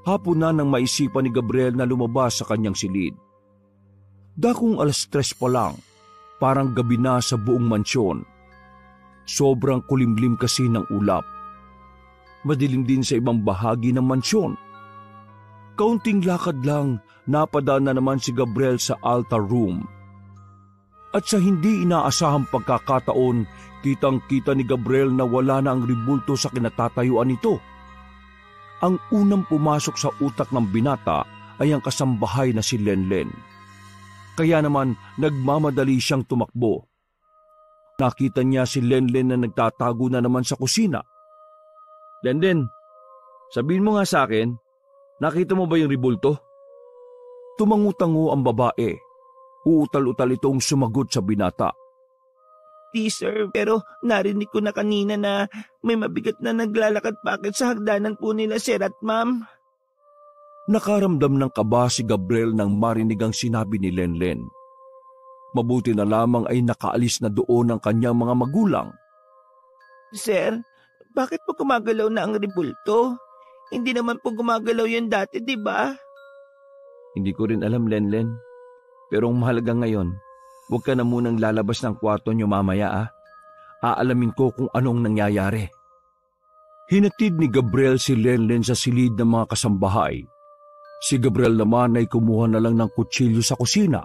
Hapon na nang maisipan ni Gabriel na lumabas sa kanyang silid. Dakong 3:00 pa lang, parang gabi na sa buong mansyon. Sobrang kulimlim kasi ng ulap. Madilim din sa ibang bahagi ng mansyon. Kaunting lakad lang, napadaan na naman si Gabriel sa altar room. At sa hindi inaasahang pagkakataon, kitang-kita ni Gabriel na wala na ang ribulto sa kinatatayuan nito. Ang unang pumasok sa utak ng binata ay ang kasambahay na si Lenlen. Kaya naman nagmamadali siyang tumakbo. Nakita niya si Lenlen na nagtatago na naman sa kusina. Lenlen, sabihin mo nga sa akin, nakita mo ba yung ribulto? Tumangutango ang babae. Uutal-utal itong sumagot sa binata. Di sir, pero narinig ko na kanina na may mabigat na naglalakad packet sa hagdanan po nila sir at ma'am. Nakaramdam ng kaba si Gabriel nang marinig ang sinabi ni Lenlen. Mabuti na lamang ay nakaalis na doon ang kanyang mga magulang. Sir, bakit po gumagalaw na ang ribulto? Hindi naman po gumagalaw yun dati, di ba? Hindi ko rin alam, Lenlen. Pero ang mahalaga ngayon, huwag ka na munang lalabas ng kwarto niyo mamaya Aalamin ko kung anong nangyayari. Hinatid ni Gabriel si Lenlen sa silid ng mga kasambahay. Si Gabriel naman ay kumuha na lang ng kutsilyo sa kusina.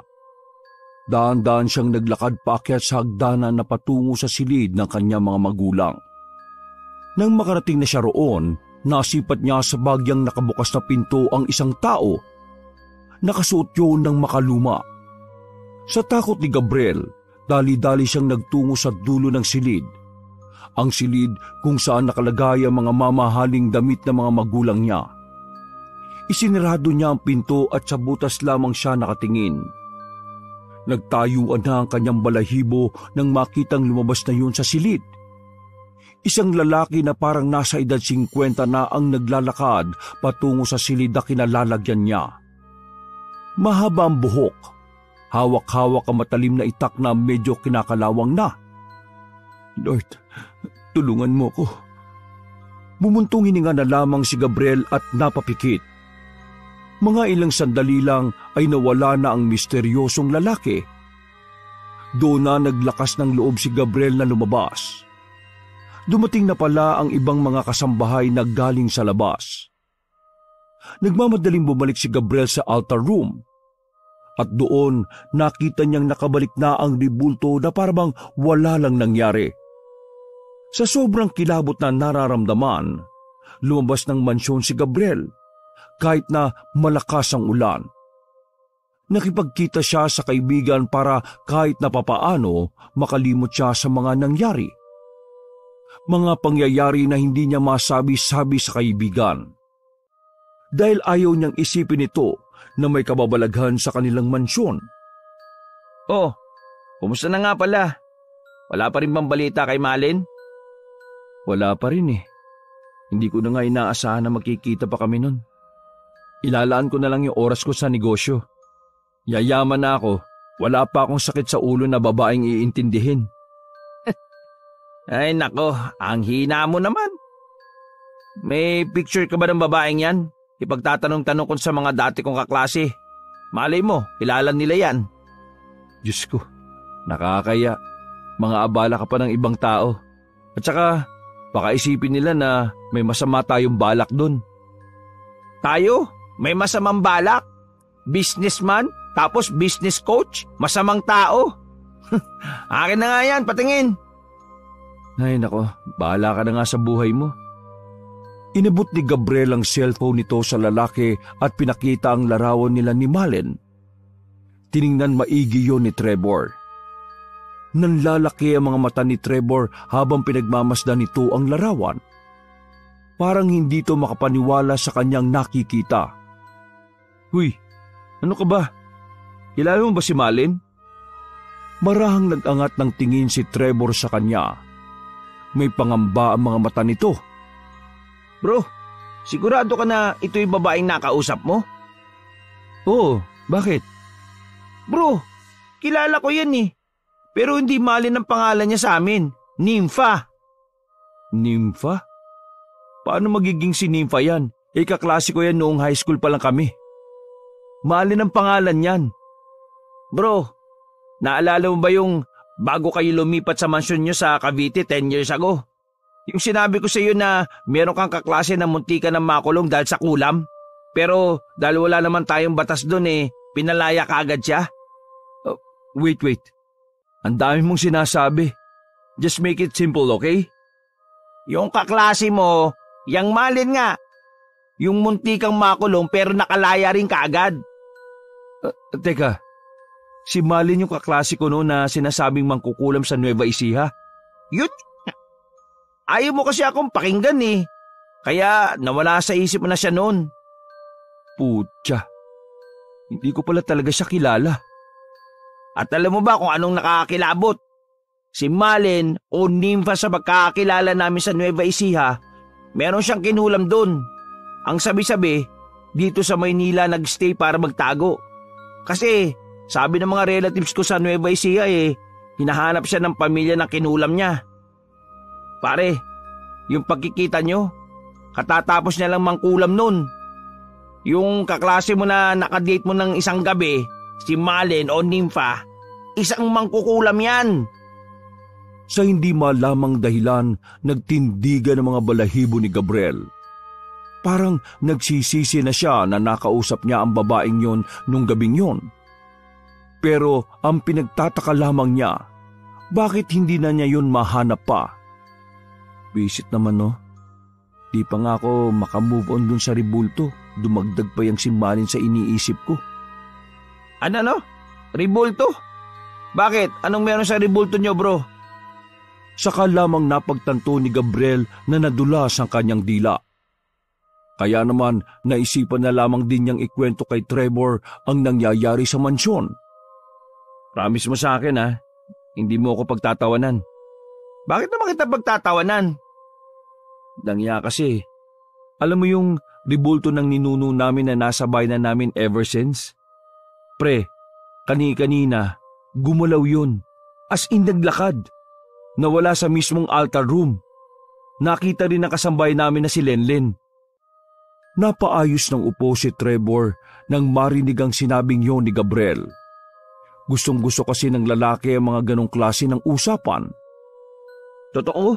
Daan-daan siyang naglakad paakyat sa hagdanan na patungo sa silid ng kanyang mga magulang. Nang makarating na siya roon, nasipat niya sa bagyang nakabukas na pinto ang isang tao. Nakasuot yun ng makaluma. Sa takot ni Gabriel, dali-dali siyang nagtungo sa dulo ng silid. Ang silid kung saan nakalagay ang mga mamahaling damit ng mga magulang niya. Isinarado niya ang pinto at sa butas lamang siya nakatingin. Nagtayuan na ang kanyang balahibo nang makitang lumabas na yun sa silid. Isang lalaki na parang nasa edad 50 na ang naglalakad patungo sa silid na kinalalagyan niya. Mahaba ang buhok. Hawak-hawak ang matalim na itak na medyo kinakalawang na. Lord, tulungan mo ko. Bumuntong hininga na lamang si Gabriel at napapikit. Mga ilang sandali lang ay nawala na ang misteryosong lalaki. Doon na naglakas ng loob si Gabriel na lumabas. Dumating na pala ang ibang mga kasambahay na galing sa labas. Nagmamadaling bumalik si Gabriel sa altar room. At doon nakita niyang nakabalik na ang ribulto na parang wala lang nangyari. Sa sobrang kilabot na nararamdaman, lumabas ng mansyon si Gabriel kahit na malakas ang ulan. Nakipagkita siya sa kaibigan para kahit na papaano makalimot siya sa mga nangyari. Mga pangyayari na hindi niya masabi-sabi sa kaibigan. Dahil ayaw niyang isipin ito na may kababalaghan sa kanilang mansyon. Oh, kumusta na nga pala? Wala pa rin bang balita kay Malin? Wala pa rin eh. Hindi ko na nga inaasahan na magkikita pa kami nun. Ilalaan ko na lang yung oras ko sa negosyo. Yayaman na ako. Wala pa akong sakit sa ulo na babaeng iintindihin. Ay nako, ang hina mo naman. May picture ka ba ng babaeng yan? Ipagtatanong-tanong ko sa mga dati kong kaklase. Malay mo, kilala nila yan. Diyos ko, nakakaya. Mga abala ka pa ng ibang tao. At saka, baka isipin nila na may masama tayong balak dun. Tayo? May masamang balak? Businessman? Tapos business coach? Masamang tao? Akin na nga yan, patingin. Ay nako, bahala ka na nga sa buhay mo. Inabot ni Gabriel ang cellphone nito sa lalaki at pinakita ang larawan nila ni Malin. Tiningnan maigi yon ni Trevor. Nanlalaki ang mga mata ni Trevor habang pinagmamasdan nito ang larawan. Parang hindi to makapaniwala sa kanyang nakikita. Huy, ano ka ba? Kilala mo ba si Malin? Marahang nag-angat ng tingin si Trevor sa kanya. May pangamba ang mga mata nito. Bro, sigurado ka na ito yung babaeng nakausap mo? Oo, bakit? Bro, kilala ko yan eh. Pero hindi Malin ang pangalan niya sa amin. Nympha. Nympha? Paano magiging si Nympha yan? Kaklase ko yan noong high school pa lang kami. Malin ang pangalan yan. Bro, naalala mo ba yung bago kayo lumipat sa mansyon nyo sa Cavite 10 years ago? Yung sinabi ko sa iyo na meron kang kaklase na muntikan ng makulong dahil sa kulam? Pero dahil wala naman tayong batas doon pinalaya ka agad siya? Wait. Ang dami mong sinasabi. Just make it simple, okay? Yung kaklase mo, yang Malin nga. Yung muntikang makulong pero nakalaya rin kaagad. Teka, si Malin yung kaklase ko noon na sinasabing mangkukulam sa Nueva Ecija? Yun. Ayaw mo kasi akong pakinggan eh. Kaya nawala sa isip mo na siya noon. Putya. Hindi ko pala talaga siya kilala. At alam mo ba kung anong nakakakilabot? Si Malin o Nympha sa pagkakakilala namin sa Nueva Ecija, meron siyang kinulam doon. Ang sabi-sabi, dito sa Maynila nagstay para magtago. Kasi sabi ng mga relatives ko sa Nueva Ecija hinahanap siya ng pamilya ng kinulam niya. Pare, yung pagkikita nyo, katatapos niya lang mangkulam noon. Yung kaklase mo na nakadate mo ng isang gabi, si Malin o Nympha, isang mangkukulam yan. Sa hindi malamang dahilan, nagtindigan ang mga balahibo ni Gabriel. Parang nagsisisi na siya na nakausap niya ang babaeng yon nung gabing yon. Pero ang pinagtataka lamang niya, bakit hindi na niya yon mahanap pa? Visit naman no. Di pa nga ako makamove on dun sa ribulto. Dumagdag pa yung si Malin sa iniisip ko. Ano? Ribulto? Bakit? Anong meron sa ribulto nyo, bro? Saka lamang napagtanto ni Gabriel na nadulas ang kanyang dila. Kaya naman naisipan na lamang din niyang ikwento kay Trevor ang nangyayari sa mansyon. Promise mo sa akin hindi mo ako pagtatawanan. Bakit naman kita pagtatawanan? Dangya kasi. Alam mo yung ribulto ng ninuno namin na nasa bayan namin ever since? Pre, kani-kanina, gumalaw yun. As in naglakad. Nawala sa mismong altar room. Nakita rin ang kasambay namin na si Lenlen. Napaayos ng upo si Trevor nang marinig ang sinabing yon ni Gabriel. Gustong-gusto kasi ng lalaki ang mga ganong klase ng usapan. Totoo?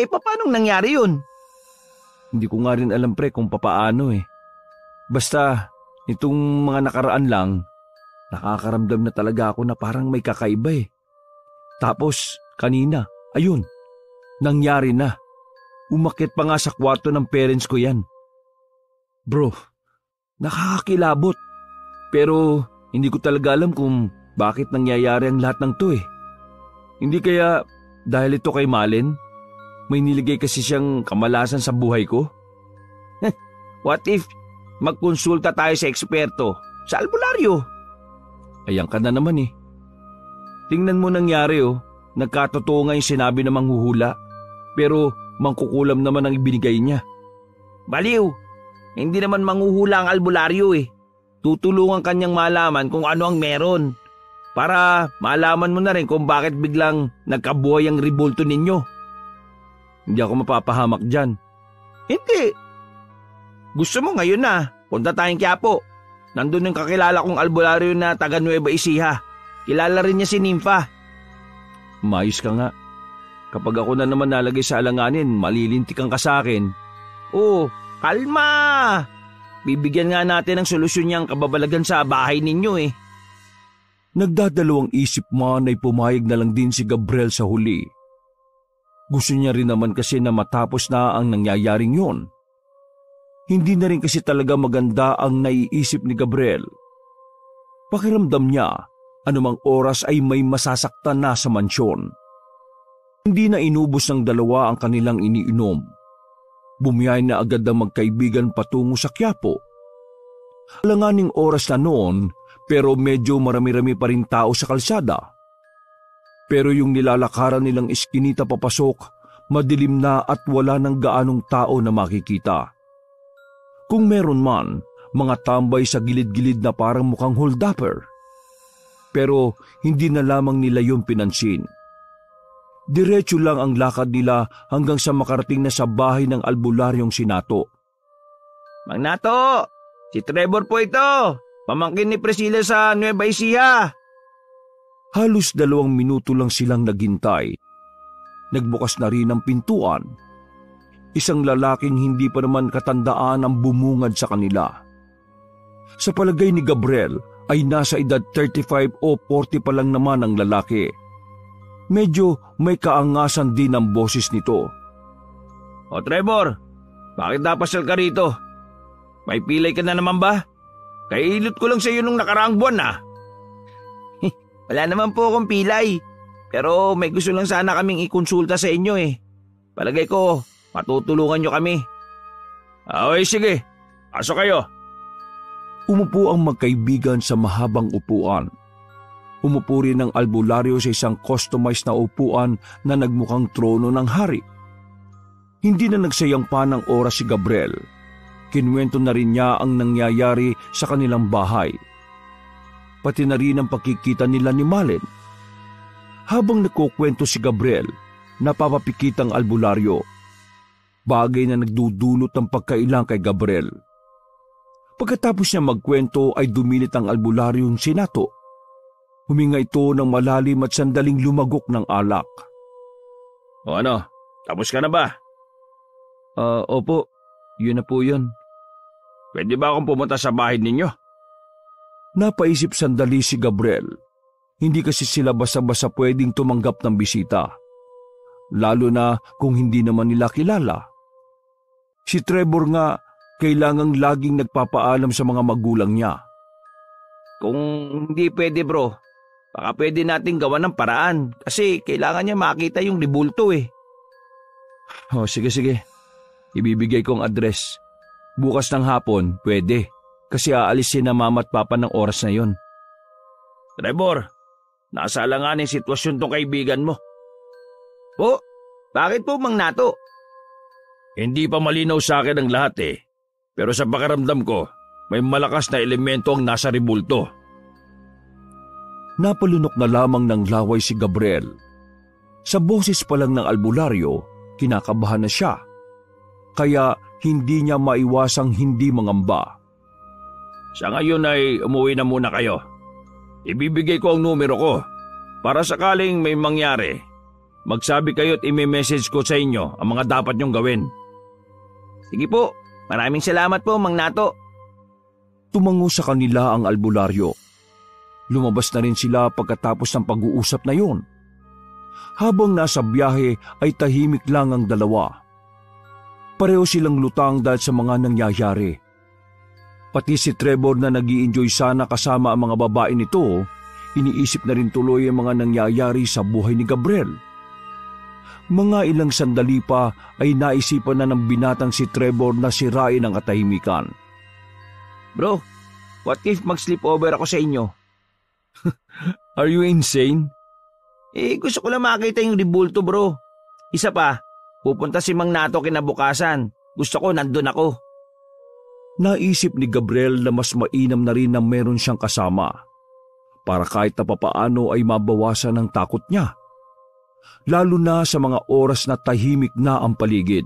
Paano nangyari yun? Hindi ko nga rin alam pre kung papaano Basta, itong mga nakaraan lang, nakakaramdam na talaga ako na parang may kakaiba Tapos, kanina, ayun, nangyari na. Umakyat pa nga sa kwarto ng parents ko yan. Bro, nakakakilabot. Pero, hindi ko talaga alam kung bakit nangyayari ang lahat ng to Hindi kaya dahil ito kay Malin? May niligay kasi siyang kamalasan sa buhay ko? What if magkonsulta tayo sa eksperto sa albularyo? Ayan ka na naman Tingnan mo nangyari Nagkatotoo nga yung sinabi na manghuhula. Pero mangkukulam naman ang ibinigay niya. Baliw! Hindi naman manghuhula ang albularyo Tutulungan kanyang malaman kung ano ang meron. Para malaman mo na rin kung bakit biglang nagkabuhay ang ribulto ninyo. Hindi ako mapapahamak dyan. Hindi. Gusto mo ngayon punta tayong Quiapo. Nandun yung kakilala kong albularyo na taga Nueva Ecija. Kilala rin niya si Nympha. Mayos ka nga. Kapag ako na naman nalagay sa alanganin, malilintikan ka sa akin. Oh, kalma! Bibigyan nga natin ng solusyon niyang kababalagan sa bahay ninyo Nagdadalawang isip man ay pumayag na lang din si Gabriel sa huli. Gusto niya rin naman kasi na matapos na ang nangyayaring yon. Hindi na rin kasi talaga maganda ang naiisip ni Gabriel. Pakiramdam niya, anumang oras ay may masasaktan na sa mansyon. Hindi na inubos ng dalawa ang kanilang iniinom. Bumiyay na agad ang magkaibigan patungo sa Quiapo. Alanganing oras na noon, pero medyo marami-rami pa rin tao sa kalsada. Pero yung nilalakaran nilang iskinita papasok, madilim na at wala ng gaanong tao na makikita. Kung meron man, mga tambay sa gilid-gilid na parang mukhang hold-upper. Pero hindi na lamang nila yung pinansin. Diretso lang ang lakad nila hanggang sa makarating na sa bahay ng albularyong si Nato. Mang Nato, si Trevor po ito. Pamangkin ni Priscilla sa Nueva Ecija. Halos 2 minuto lang silang naghintay. Nagbukas na rin ang pintuan. Isang lalaking hindi pa naman katandaan ang bumungad sa kanila. Sa palagay ni Gabriel ay nasa edad 35 o 40 pa lang naman ang lalaki. Medyo may kaangasan din ang boses nito. O Trevor, bakit napasal ka rito? May pilay ka na naman ba? Kailot ko lang sa iyo nung nakaraang buwan na. Wala naman po akong pilay. Pero may gusto lang sana kaming ikonsulta sa inyo eh. Palagay ko, matutulungan nyo kami. Okay, sige. Pasok kayo. Umupo ang magkaibigan sa mahabang upuan. Umupo rin ang albularyo sa isang customized na upuan na nagmukhang trono ng hari. Hindi na nagsayang pa ng oras si Gabriel. Kinwento na rin niya ang nangyayari sa kanilang bahay. Pati na rin ang pagkikita nila ni Malen. Habang nagkukwento si Gabriel, napapapikit ang albularyo. Bagay na nagdudulot ng pagkailang kay Gabriel. Pagkatapos niya magkwento ay dumilit ang albularyong si Nato. Huminga ito ng malalim at sandaling lumagok ng alak. O ano, tapos ka na ba? Opo, yun na po yun. Pwede ba akong pumunta sa bahay ninyo? Napaisip sandali si Gabriel. Hindi kasi sila basta-basta pwedeng tumanggap ng bisita. Lalo na kung hindi naman nila kilala. Si Trevor nga kailangang laging nagpapaalam sa mga magulang niya. Kung hindi pwede bro, baka pwede nating gawan ng paraan kasi kailangan niya makita yung ribulto eh. Sige. Ibibigay kong address. Bukas ng hapon, pwede. Kasi aalisin na mama at papa ng oras na yon. Trevor, nasa alanganing sitwasyon tong kaibigan mo. Po? Bakit po, Mang Nato? Hindi pa malinaw sa akin ang lahat eh. Pero sa pakiramdam ko, may malakas na elemento ang nasa ribulto. Napalunok na lamang ng laway si Gabriel. Sa boses pa lang ng albularyo, kinakabahan na siya. Kaya hindi niya maiwasang hindi mangamba. Sa ngayon ay umuwi na muna kayo. Ibibigay ko ang numero ko para sakaling may mangyari. Magsabi kayo at ime-message ko sa inyo ang mga dapat niyong gawin. Sige po, maraming salamat po, Mang Nato. Tumango sa kanila ang albularyo. Lumabas na rin sila pagkatapos ng pag-uusap na yun. Habang nasa biyahe ay tahimik lang ang dalawa. Pareho silang lutang dahil sa mga nangyayari. Pati si Trevor na nag-i-enjoy sana kasama ang mga babae nito, iniisip na rin tuloy ang mga nangyayari sa buhay ni Gabriel. Mga ilang sandali pa ay naisipan na ng binatang si Trevor na sirain ang katahimikan. Bro, what if mag-sleepover ako sa inyo? Are you insane? Gusto ko lang makita yung ribulto bro. Isa pa, pupunta si Mang Nato kinabukasan. Gusto ko nandun ako. Naisip ni Gabriel na mas mainam na rin na meron siyang kasama. Para kahit na papaano ay mabawasan ang takot niya. Lalo na sa mga oras na tahimik na ang paligid.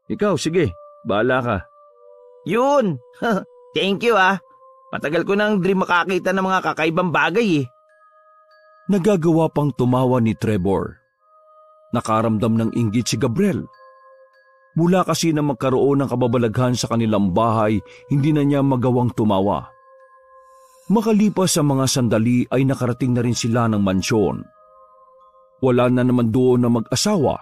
Ikaw, sige, bahala ka. Yun! Thank you ah. Matagal ko nang dream makakita ng mga kakaibang bagay eh. Nagagawa pang tumawa ni Trevor. Nakaramdam ng inggit si Gabriel. Mula kasi na magkaroon ng kababalaghan sa kanilang bahay, hindi na niya magawang tumawa. Makalipas sa mga sandali ay nakarating na rin sila ng mansyon. Wala na naman doon na mag-asawa,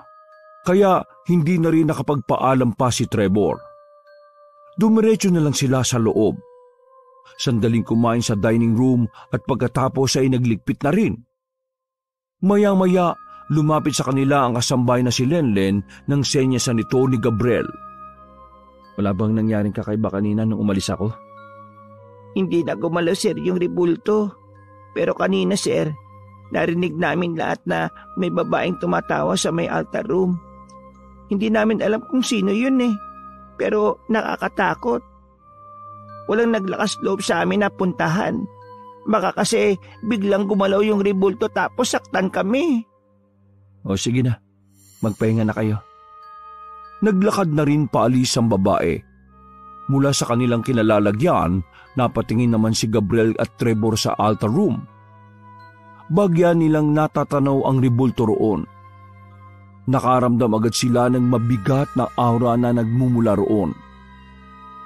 kaya hindi na rin nakapagpaalam pa si Trevor. Dumiretso na lang sila sa loob. sandaling kumain sa dining room at pagkatapos ay nagligpit na rin. Maya-maya, lumapit sa kanila ang kasambay na si Lenlen ng senyasan nito ni Gabriel. Wala bang nangyaring kakaiba kanina nung umalis ako? Hindi na gumalaw, sir, yung rebulto. Pero kanina, sir, narinig namin lahat na may babaeng tumatawa sa may altar room. Hindi namin alam kung sino yun eh. Pero nakakatakot. Walang naglakas loob sa amin na puntahan. Baka kasi biglang gumalaw yung rebulto tapos saktan kami. O sige na, magpahinga na kayo. Naglakad na rin paalis ang babae. Mula sa kanilang kinalalagyan, napatingin naman si Gabriel at Trevor sa altar room. Bagya nilang natatanaw ang rebulto roon. Nakaramdam agad sila ng mabigat na aura na nagmumula roon.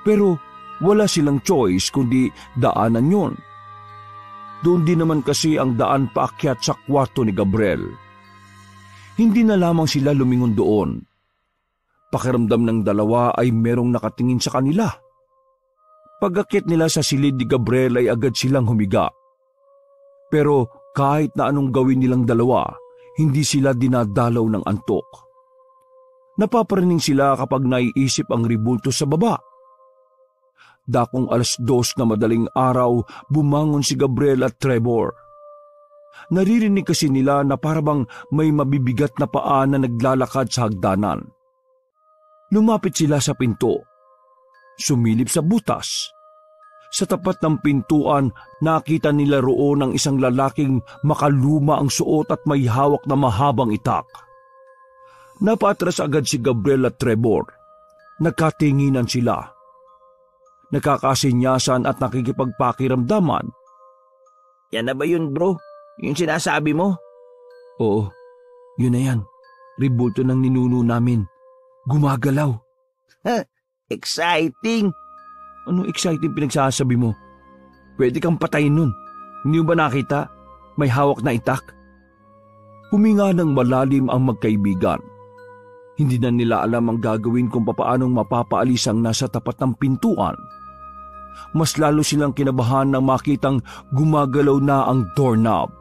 Pero wala silang choice kundi daanan yon. Doon din naman kasi ang daan paakyat sa kwarto ni Gabriel. Hindi na lamang sila lumingon doon. Pakiramdam ng dalawa ay merong nakatingin sa kanila. Pag-akyat nila sa silid ni Gabriel ay agad silang humiga. Pero kahit na anong gawin nilang dalawa, hindi sila dinadalaw ng antok. Napaparaning sila kapag naiisip ang rebulto sa baba. Dakong 2:00 na madaling araw, bumangon si Gabriel at Trevor. Naririnig kasi nila na parabang may mabibigat na paa na naglalakad sa hagdanan. Lumapit sila sa pinto. Sumilip sa butas. Sa tapat ng pintuan, nakita nila roon ang isang lalaking makaluma ang suot at may hawak na mahabang itak. Napatras agad si Gabriel at Trevor. Nagkatinginan sila. Nakakasinyasan at nakikipagpakiramdaman. Yan na ba yun, bro? Yung sinasabi mo? Oo, yun na yan. Rebulto ng ninuno namin. Gumagalaw. Exciting! Anong exciting pinagsasabi mo? Pwede kang patayin nun. Hindi mo ba nakita? May hawak na itak. Huminga ng malalim ang magkaibigan. Hindi na nila alam ang gagawin kung papaanong mapapaalis ang nasa tapat ng pintuan. Mas lalo silang kinabahan nang makitang gumagalaw na ang doorknob.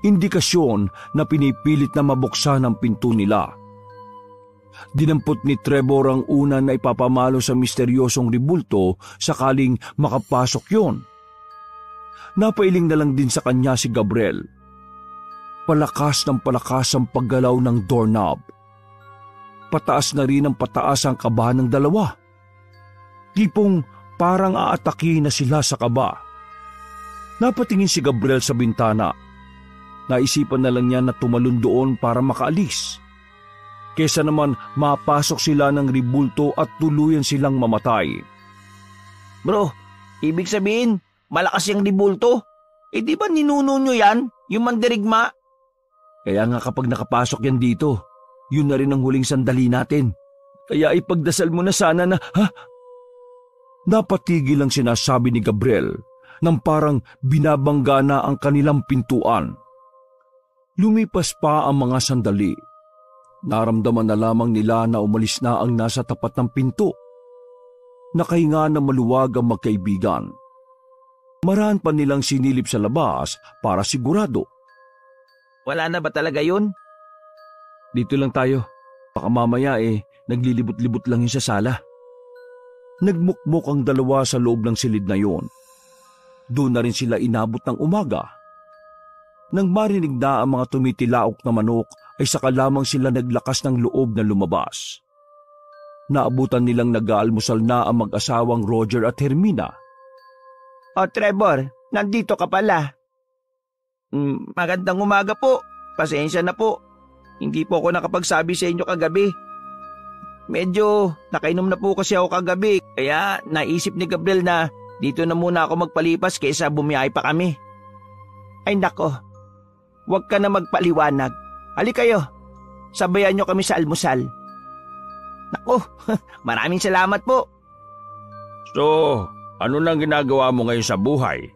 Indikasyon na pinipilit na mabuksan ang pinto nila. Dinampot ni Trevor ang una na ipapamalo sa misteryosong rebulto sakaling makapasok yon. Napailing na lang din sa kanya si Gabriel. Palakas ng palakas ang paggalaw ng doorknob. Pataas na rin ang pataas ang kaba ng dalawa. Tipong parang aatake na sila sa kaba. Napatingin si Gabriel sa bintana. Naisipan na lang niya na tumalon doon para makaalis. Kesa naman mapasok sila ng rebulto at tuluyan silang mamatay. Bro, ibig sabihin, malakas yung rebulto? Di ba ninuno nyo yan? Yung mandirigma? Kaya nga kapag nakapasok yan dito, yun na rin ang huling sandali natin. Kaya ipagdasal mo na sana na, ha? Napatigil ang sinasabi ni Gabriel nang parang binabangga na ang kanilang pintuan. Lumipas pa ang mga sandali. Naramdaman na lamang nila na umalis na ang nasa tapat ng pinto. Nakahinga na maluwag ang magkaibigan. Maraan pa nilang sinilip sa labas para sigurado. Wala na ba talaga yun? Dito lang tayo. Baka mamaya naglilibot-libot lang yun sa sala. Nagmukmok ang dalawa sa loob ng silid na yon. Doon na rin sila inabot ng umaga. Nang marinig na ang mga tumitilaok na manok, ay saka lamang sila naglakas ng loob na lumabas. Naabutan nilang nag-aalmusal na ang mag-asawang Roger at Hermina. O Trevor, nandito ka pala. Magandang umaga po. Pasensya na po. Hindi po ako nakapagsabi sa inyo kagabi. Medyo nakainom na po kasi ako kagabi. Kaya naisip ni Gabriel na dito na muna ako magpalipas kaysa bumiyay pa kami. Ay nako, huwag ka na magpaliwanag. Halika kayo, sabayan nyo kami sa almusal. Naku, maraming salamat po. So, ano nang ginagawa mo ngayon sa buhay?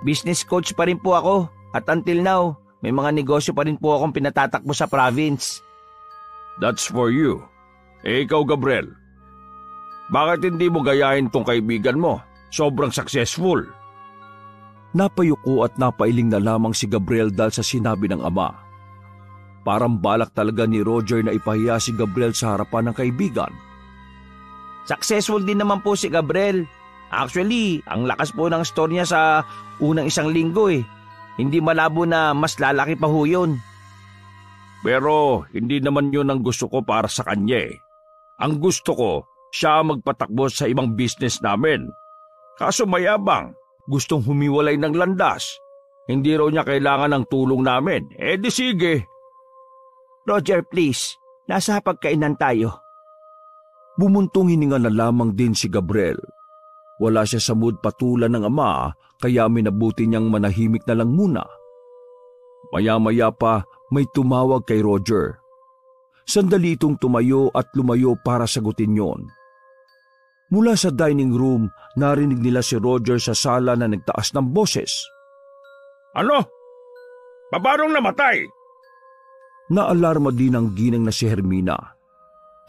Business coach pa rin po ako at until now, may mga negosyo pa rin po akong pinatatakbo sa province. That's for you. Ikaw, Gabriel. Bakit hindi mo gayahin tong kaibigan mo? sobrang successful. Napayuko at napailing na lamang si Gabriel dahil sa sinabi ng ama. Parang balak talaga ni Roger na ipahiya si Gabriel sa harapan ng kaibigan. Successful din naman po si Gabriel. Actually, ang lakas po ng store niya sa unang isang linggo eh. Hindi malabo na mas lalaki pa ho yun. Pero hindi naman yun ang gusto ko para sa kanya eh. Ang gusto ko, siya ang magpatakbo sa ibang business namin. Kaso mayabang, gustong humiwalay ng landas. Hindi raw niya kailangan ng tulong namin. Di sige. Roger, please. Nasa pagkainan tayo. Bumuntong hininga na lamang din si Gabriel. Wala siya sa mood patulan ng ama, kaya minabuti niyang manahimik na lang muna. Maya-maya pa may tumawag kay Roger. Sandali itong tumayo at lumayo para sagutin yon. Mula sa dining room, narinig nila si Roger sa sala na nagtaas ng boses. Ano? Pabarong namatay? Naalarma din ang ginang na si Hermina.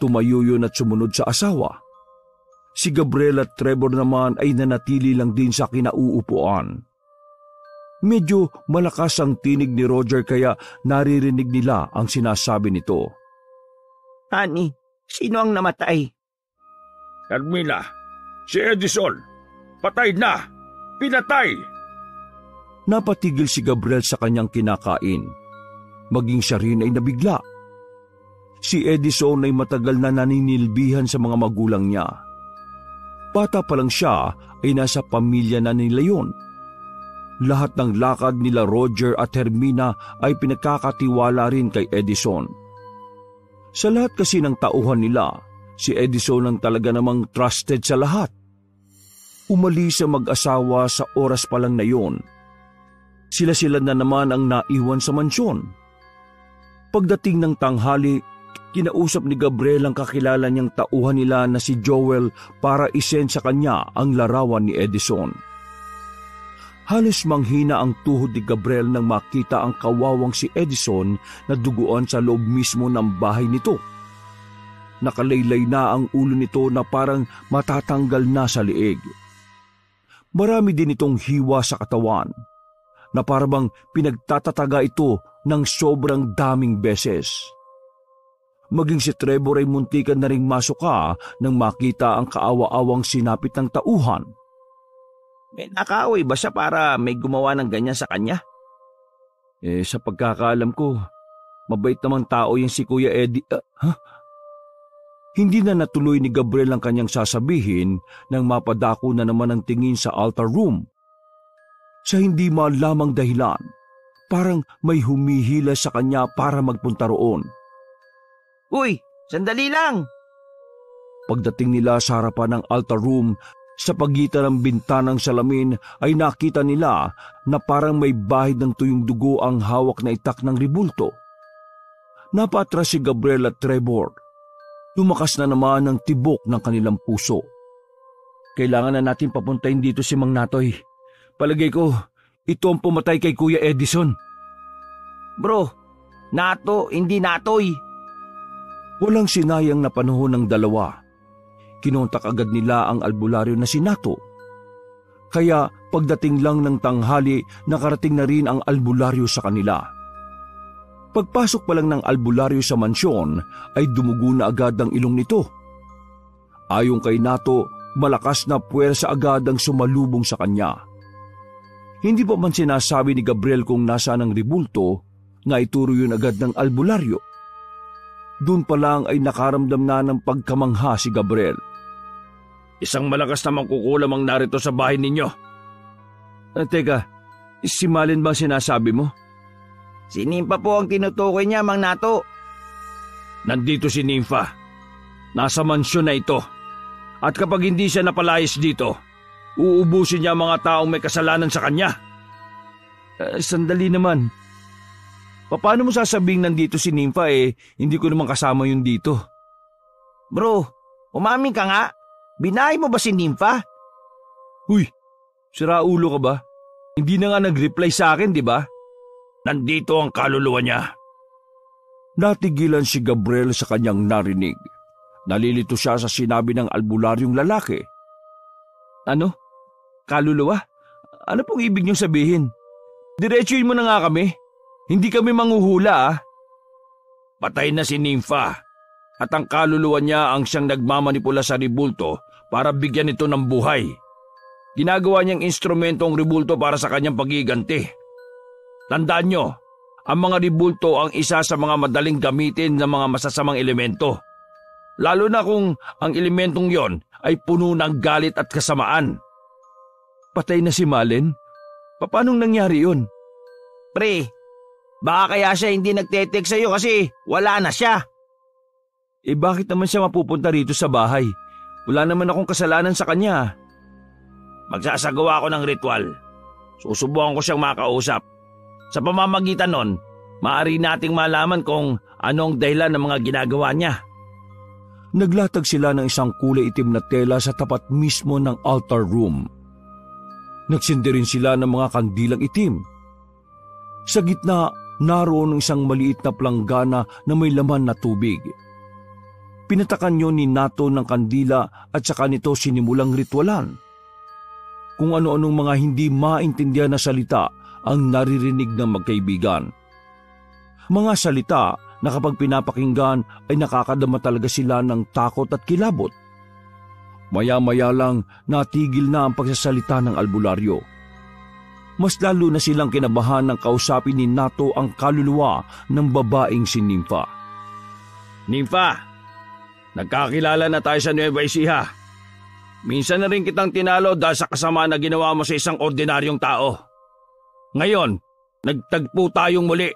Tumayo yun at sumunod sa asawa. Si Gabriel at Trevor naman ay nanatili lang din sa kinauupuan. Medyo malakas ang tinig ni Roger kaya naririnig nila ang sinasabi nito. Honey, sino ang namatay? Hermina, si Edison. Patay na. Pinatay. Napatigil si Gabriel sa kanyang kinakain. Maging siya rin ay nabigla. Si Edison ay matagal na naninilbihan sa mga magulang niya. Bata pa lang siya ay nasa pamilya na nila yun. Lahat ng lakad nila Roger at Hermina ay pinagkakatiwala rin kay Edison. Sa lahat kasi ng tauhan nila, si Edison ang talaga namang trusted sa lahat. Umalis sa mag-asawa sa oras pa lang na yon. Sila-sila na naman ang naiwan sa mansyon. Pagdating ng tanghali, kinausap ni Gabriel ang kakilala niyang tauhan nila na si Joel para isend sa kanya ang larawan ni Edison. Halos manghina ang tuhod ni Gabriel nang makita ang kawawang si Edison na duguan sa loob mismo ng bahay nito. Nakalaylay na ang ulo nito na parang matatanggal na sa liig. Marami din itong hiwa sa katawan na parang pinagtatataga ito ng sobrang daming beses. Maging si Trevor ay muntikan na ring masuka nang makita ang kaawa-awang sinapit ng tauhan. May nakaaway ba siya para may gumawa ng ganyan sa kanya? Sa pagkakaalam ko, mabait namang tao yung si Kuya Eddie. Hindi na natuloy ni Gabriel ang kanyang sasabihin nang mapadako na naman ang tingin sa altar room. Sa hindi malamang dahilan, parang may humihila sa kanya para magpunta roon. Uy, sandali lang! Pagdating nila sa harapan ng altar room, sa pagitan ng bintanang salamin ay nakita nila na parang may bahid ng tuyong dugo ang hawak na itak ng ribulto. Napatras si Gabriel at Trevor. Lumakas na naman ang tibok ng kanilang puso. Kailangan na natin papuntahin dito si Mang Natoy. Palagay ko, ito ang pumatay kay Kuya Edison. Bro, Nato, hindi Natoy. Walang sinayang na panahon ng dalawa. Kinontak agad nila ang albularyo na si Nato. Kaya pagdating lang ng tanghali, nakarating na rin ang albularyo sa kanila. Pagpasok pa lang ng albularyo sa mansyon, ay dumugo na agad ang ilong nito. Ayon kay Nato, malakas na puwersa agad ang sumalubong sa kanya. Hindi pa man sinasabi ni Gabriel kung nasaan ang ribulto, na ituro yun agad ng albularyo. Doon pa lang ay nakaramdam na ng pagkamangha si Gabriel. Isang malakas na mangkukulam ang narito sa bahay ninyo. Teka, si Malin ba sinasabi mo? Si Nympha po ang tinutukoy niya, Mang Nato. Nandito si Nympha. Nasa mansyon na ito. At kapag hindi siya napalayas dito, uubusin niya ang mga taong may kasalanan sa kanya. Sandali naman. Paano mo sasabing nandito si Nympha hindi ko naman kasama yun dito? Bro, umamin ka nga. Binahay mo ba si Nympha? Huy, siraulo ka ba? Hindi na nga nag-reply sa akin, di ba? Nandito ang kaluluwa niya. Natigilan si Gabriel sa kanyang narinig. Nalilito siya sa sinabi ng albularyong lalaki. Ano? Kaluluwa? Ano pong ibig niyong sabihin? Diretsuhin mo na nga kami. Hindi kami manghuhula ah. Patay na si Nympha at ang kaluluwa niya ang siyang nagmamanipula sa ribulto para bigyan ito ng buhay. Ginagawa niyang instrumento ang ribulto para sa kanyang pagiganti. Tandaan niyo, ang mga ribulto ang isa sa mga madaling gamitin ng mga masasamang elemento. Lalo na kung ang elementong yon ay puno ng galit at kasamaan. Patay na si Malin? Paanong nangyari yun? Pre, baka kaya siya hindi nagte-text sa'yo kasi wala na siya. Bakit naman siya mapupunta rito sa bahay? Wala naman akong kasalanan sa kanya. Magsasagawa ako ng ritual. Susubukan ko siyang makausap. Sa pamamagitan nun, maaari nating malaman kung anong dahilan ng mga ginagawa niya. Naglatag sila ng isang kulay itim na tela sa tapat mismo ng altar room. Nagsindi rin sila ng mga kandilang itim. Sa gitna, naroon isang maliit na planggana na may laman na tubig. Pinatakan yun ni Nato ng kandila at saka nito sinimulang ritualan. Kung ano-anong mga hindi maintindihan na salita ang naririnig ng magkaibigan. Mga salita na kapag pinapakinggan ay nakakadama talaga sila ng takot at kilabot. Maya-maya lang natigil na ang pagsasalita ng albularyo. Mas lalo na silang kinabahan ng kausapin ni Nato ang kaluluwa ng babaeng si Nympha. Nympha, nagkakilala na tayo sa Nueva Ecija. Minsan na rin kitang tinalo dahil sa kasama na ginawa mo sa isang ordinaryong tao. Ngayon, nagtagpo tayong muli.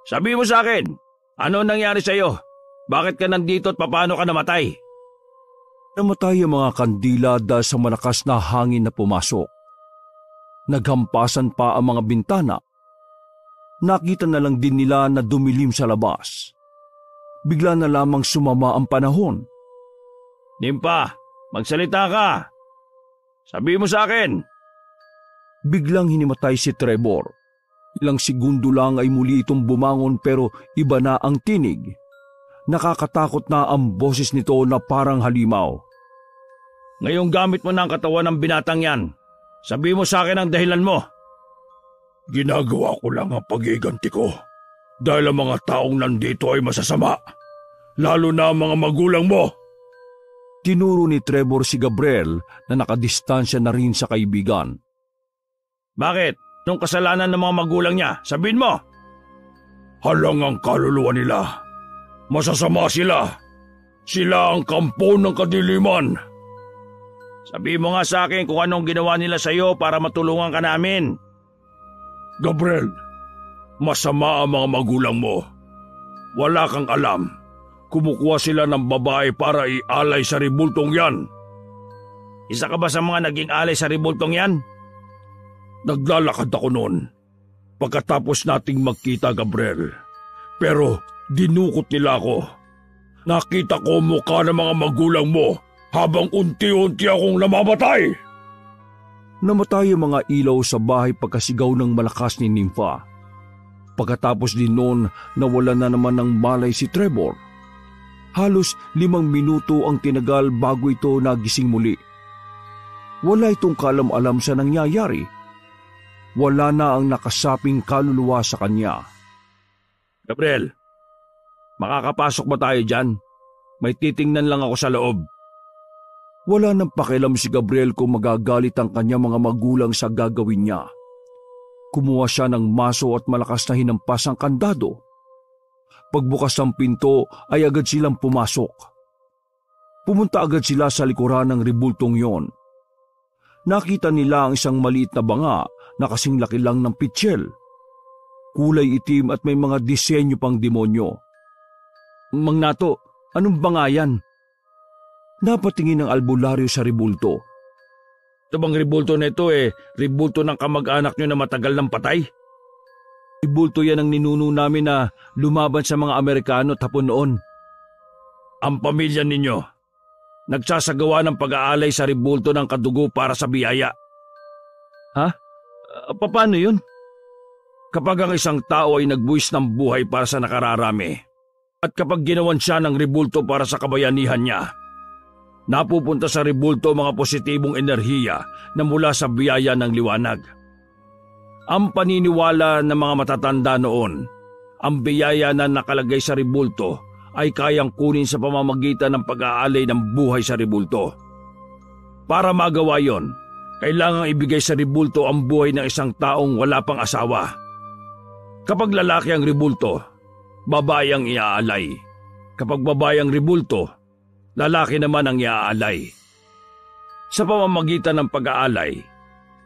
Sabi mo sa akin, ano nangyari sa iyo? Bakit ka nandito at paano ka namatay? Namatay ang mga kandila dahil sa malakas na hangin na pumasok. Naghampasan pa ang mga bintana. Nakita na lang din nila na dumilim sa labas. Bigla na lamang sumama ang panahon. Nympha, magsalita ka. Sabi mo sa akin. Biglang hinimatay si Trevor. Ilang segundo lang ay muli itong bumangon pero iba na ang tinig. Nakakatakot na ang boses nito na parang halimaw. Ngayong gamit mo na ang katawan ng binatang yan. Sabi mo sa akin ang dahilan mo. Ginagawa ko lang ang pagiganti ko. Dahil ang mga taong nandito ay masasama. Lalo na ang mga magulang mo. Tinuro ni Trevor si Gabriel na nakadistansya na rin sa kaibigan. Bakit? Anong kasalanan ng mga magulang niya? Sabihin mo. Halang ang kaluluwa nila. Masasama sila. Sila ang kampo ng kadiliman. Sabi mo nga sa akin kung anong ginawa nila sa iyo para matulungan ka namin. Gabriel, masama ang mga magulang mo. Wala kang alam. Kumukuha sila ng babae para ialay sa ribultong yan. Isa ka ba sa mga naging alay sa ribultong yan? Naglalakad ako noon. Pagkatapos nating magkita, Gabriel. Pero dinukot nila ako. Nakita ko mukha ng mga magulang mo habang unti-unti akong namamatay. Namatay ang mga ilaw sa bahay pagkasigaw ng malakas ni Nympha. Pagkatapos din noon, nawala na naman ng malay si Trevor. Halos 5 minuto ang tinagal bago ito nagising muli. Wala itong kalam-alam sa nangyayari. Wala na ang nakasaping kaluluwa sa kanya. Gabriel, makakapasok ba tayo dyan? May titingnan lang ako sa loob. Wala nang pakialam si Gabriel kung magagalit ang kanyang mga magulang sa gagawin niya. Kumuha siya ng maso at malakas na hinampas ang kandado. Pagbukas ng pinto ay agad silang pumasok. Pumunta agad sila sa likuran ng ribultong yon. Nakita nila ang isang maliit na banga na kasing laki lang ng pitsyel. Kulay itim at may mga disenyo pang demonyo. Mang Nato, anong banga yan? Napatingin ng albularyo sa ribulto. Ito bang ribulto na ito ribulto ng kamag-anak nyo na matagal ng patay? Ribulto yan ang ninuno namin na lumaban sa mga Amerikano tapon noon. Ang pamilya ninyo, nagsasagawa ng pag-aalay sa ribulto ng kadugo para sa biyaya. Ha? Paano yun? Kapag ang isang tao ay nagbuwis ng buhay para sa nakararami, at kapag ginawan siya ng ribulto para sa kabayanihan niya, Napupunta sa rebulto ang mga positibong enerhiya na mula sa biyaya ng liwanag. Ang paniniwala ng mga matatanda noon, ang biyaya na nakalagay sa rebulto ay kayang kunin sa pamamagitan ng pag-aalay ng buhay sa rebulto. Para magawa yon, kailangang ibigay sa rebulto ang buhay ng isang taong wala pang asawa. Kapag lalaki ang rebulto, babae ang iaalay. Kapag babae ang rebulto, lalaki naman ang iaalay. Sa pamamagitan ng pag-aalay,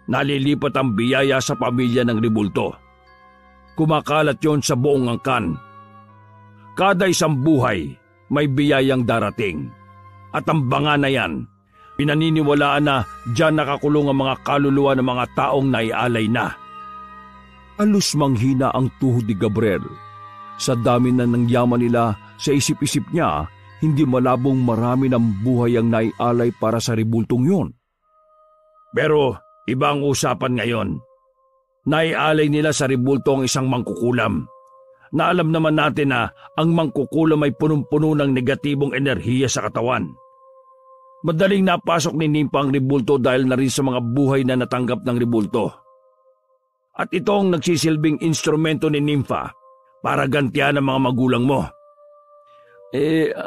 nalilipat ang biyaya sa pamilya ng rebulto. Kumakalat yon sa buong angkan. Kada isang buhay may biyayang darating. At ang banga na yan, pinaniniwalaan na diyan nakakulong ang mga kaluluwa ng mga taong naialay na. Alos manghina ang tuhod ni Gabriel. Sa dami na ng yaman nila, sa isip-isip niya, hindi malabong marami ng buhay ang naialay para sa rebultong yon. Pero iba ang usapan ngayon. Naialay nila sa rebulto ang isang mangkukulam. Na alam naman natin na ang mangkukulam ay punong-puno ng negatibong enerhiya sa katawan. Madaling napasok ni Nympha ang rebulto dahil na rin sa mga buhay na natanggap ng rebulto. At ito ang nagsisilbing instrumento ni Nympha para gantihan ang mga magulang mo.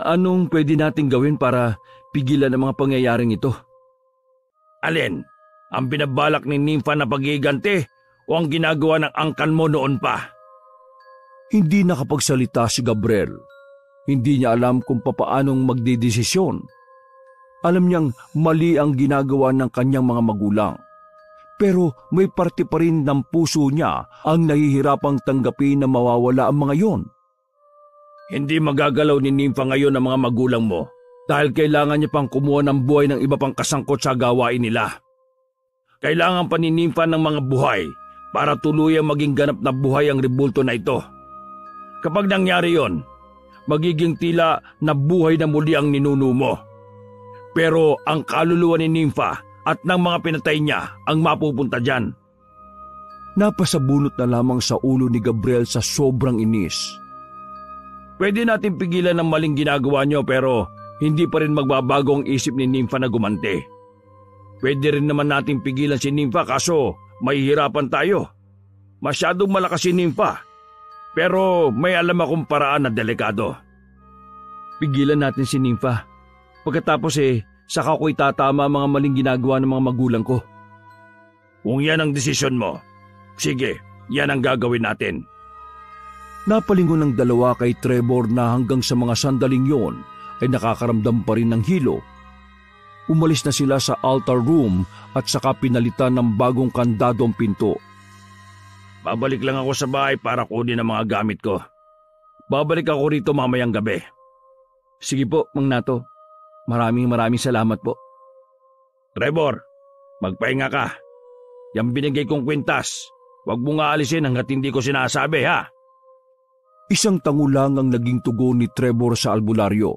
Anong pwede nating gawin para pigilan ang mga pangyayaring ito? Alin? Ang binabalak ni Nympha na pagiganti o ang ginagawa ng angkan mo noon pa? Hindi nakapagsalita si Gabriel. Hindi niya alam kung papaanong magdedesisyon. Alam niyang mali ang ginagawa ng kanyang mga magulang. Pero may parte pa rin ng puso niya ang nahihirapang tanggapin na mawawala ang mga yon. Hindi magagalaw ni Nympha ngayon ang mga magulang mo dahil kailangan niya pang kumuha ng buhay ng iba pang kasangkot sa gawain nila. Kailangan pa ni Nympha ng mga buhay para tuluyang maging ganap na buhay ang rebulto na ito. Kapag nangyari yon, magiging tila na buhay na muli ang ninuno mo. Pero ang kaluluwa ni Nympha at ng mga pinatay niya ang mapupunta dyan. Napasabunot na lamang sa ulo ni Gabriel sa sobrang inis. Pwede natin pigilan ang maling ginagawa niyo pero hindi pa rin magbabago ang isip ni Nympha na gumante. Pwede rin naman natin pigilan si Nympha kaso mahihirapan tayo. Masyadong malakas si Nympha. Pero may alam akong paraan na delikado. Pigilan natin si Nympha. Pagkatapos saka ko itatama mga maling ginagawa ng mga magulang ko. Kung yan ang desisyon mo, sige, yan ang gagawin natin. Napalingon ng dalawa kay Trevor na hanggang sa mga sandaling yon ay nakakaramdam pa rin ng hilo. Umalis na sila sa altar room at saka pinalitan ng bagong kandado ang pinto. Babalik lang ako sa bahay para kunin ang mga gamit ko. Babalik ako rito mamayang gabi. Sige po, Mang Nato. Maraming salamat po. Trevor, magpahinga ka. Yang binigay kong kwintas, huwag mo nga alisin hanggat hindi ko sinasabi ha. Isang tango lang ang naging tugon ni Trevor sa albularyo.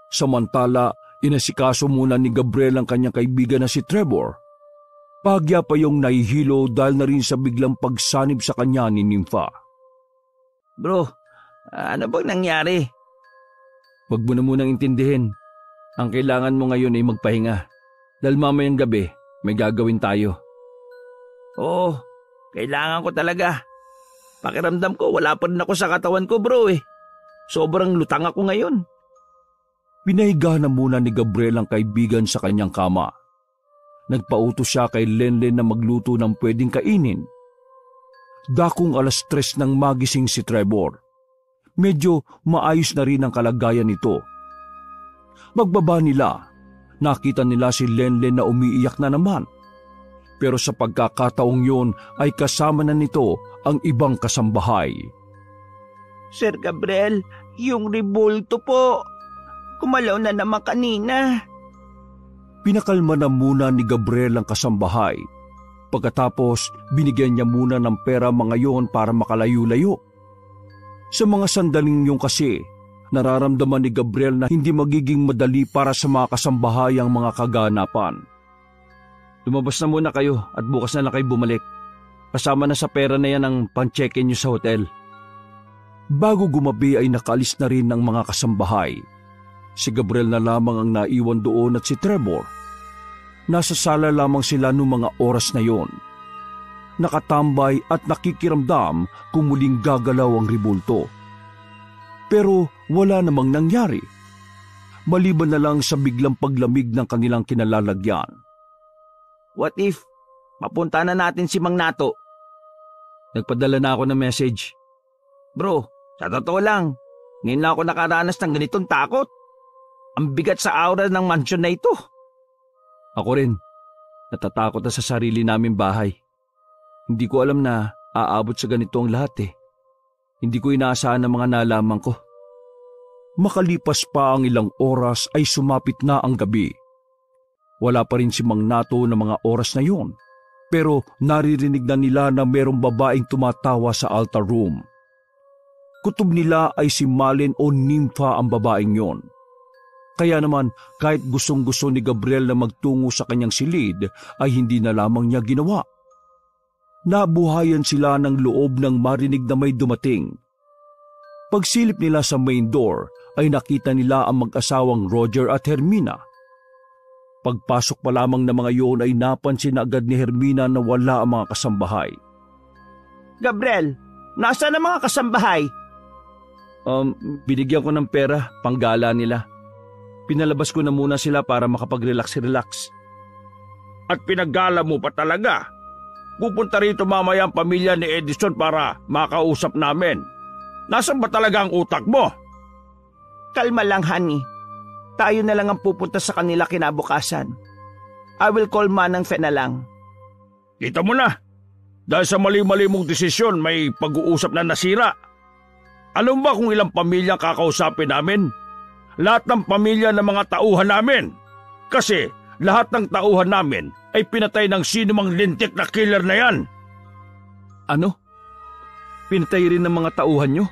Samantala, inasikaso muna ni Gabriel ang kanyang kaibigan na si Trevor. Pagya pa yung nahihilo dahil na rin sa biglang pagsanib sa kanya ni Nympha. Bro, ano bang nangyari? Wag mo na munang intindihin. Ang kailangan mo ngayon ay magpahinga. Dahil mamayang gabi, may gagawin tayo. Oo, kailangan ko talaga. Pakiramdam ko wala pa rin ako sa katawan ko bro Sobrang lutang ako ngayon. Pinahiga na muna ni Gabriel ang kaibigan sa kanyang kama. Nagpautos siya kay Lenlen na magluto ng pwedeng kainin. Dakong 3:00 nang magising si Trevor. Medyo maayos na rin ang kalagayan nito. Pagbaba nila, nakita nila si Lenlen na umiiyak na naman. Pero sa pagkakataong yun ay kasama na nito ang ibang kasambahay. Sir Gabriel, yung rebulto po. Kumalaw na naman kanina. Pinakalma na muna ni Gabriel ang kasambahay. Pagkatapos, binigyan niya muna ng pera mga yon para makalayo-layo. Sa mga sandaling yun kasi, nararamdaman ni Gabriel na hindi magiging madali para sa mga kasambahay ang mga kaganapan. Lumabas na muna kayo at bukas na lang kayo bumalik. Kasama na sa pera na yan ang pang-check-in niyo sa hotel. Bago gumabi ay nakaalis na rin ng mga kasambahay. Si Gabriel na lamang ang naiwan doon at si Trevor. Nasa sala lamang sila noong mga oras na yon. Nakatambay at nakikiramdam kung muling gagalaw ang ribulto. Pero wala namang nangyari. Maliban na lang sa biglang paglamig ng kanilang kinalalagyan. What if mapunta na natin si Mang Nato? Nagpadala na ako ng message. Bro, sa totoo lang, ngayon lang ako nakaranas ng ganitong takot. Ang bigat sa aura ng mansyon na ito. Ako rin. Natatakot na sa sarili naming bahay. Hindi ko alam na aabot sa ganito ang lahat eh. Hindi ko inaasahan ang mga nalaman ko. Makalipas pa ang ilang oras ay sumapit na ang gabi. Wala pa rin si Mang Nato na mga oras na yon. Pero naririnig na nila na mayroong babaeng tumatawa sa altar room. Kutob nila ay si Malin o Nympha ang babaeng yon. Kaya naman kahit gustong-gusto ni Gabriel na magtungo sa kanyang silid ay hindi na lamang niya ginawa. Nabuhayan sila ng loob ng marinig na may dumating. Pagsilip nila sa main door ay nakita nila ang mag-asawang Roger at Hermina. Pagpasok pa lamang ng mga iyon ay napansin na agad ni Hermina na wala ang mga kasambahay. Gabriel, nasaan ang mga kasambahay? Binigyan ko ng pera, panggala nila. Pinalabas ko na muna sila para makapag-relax-relax. At pinaggala mo pa talaga? Pupunta rito mamaya ang pamilya ni Edison para makausap namin. Nasaan ba talaga ang utak mo? Kalma lang, honey. Tayo na lang ang pupunta sa kanila kinabukasan. I will call Manang Fe na lang. Kita mo na. Dahil sa mali-mali mong desisyon, may pag-uusap na nasira. Alam ba kung ilang pamilya kakausapin namin? Lahat ng pamilya ng mga tauhan namin. Kasi lahat ng tauhan namin ay pinatay ng sinumang lintik na killer na yan. Ano? Pinatay rin ng mga tauhan nyo?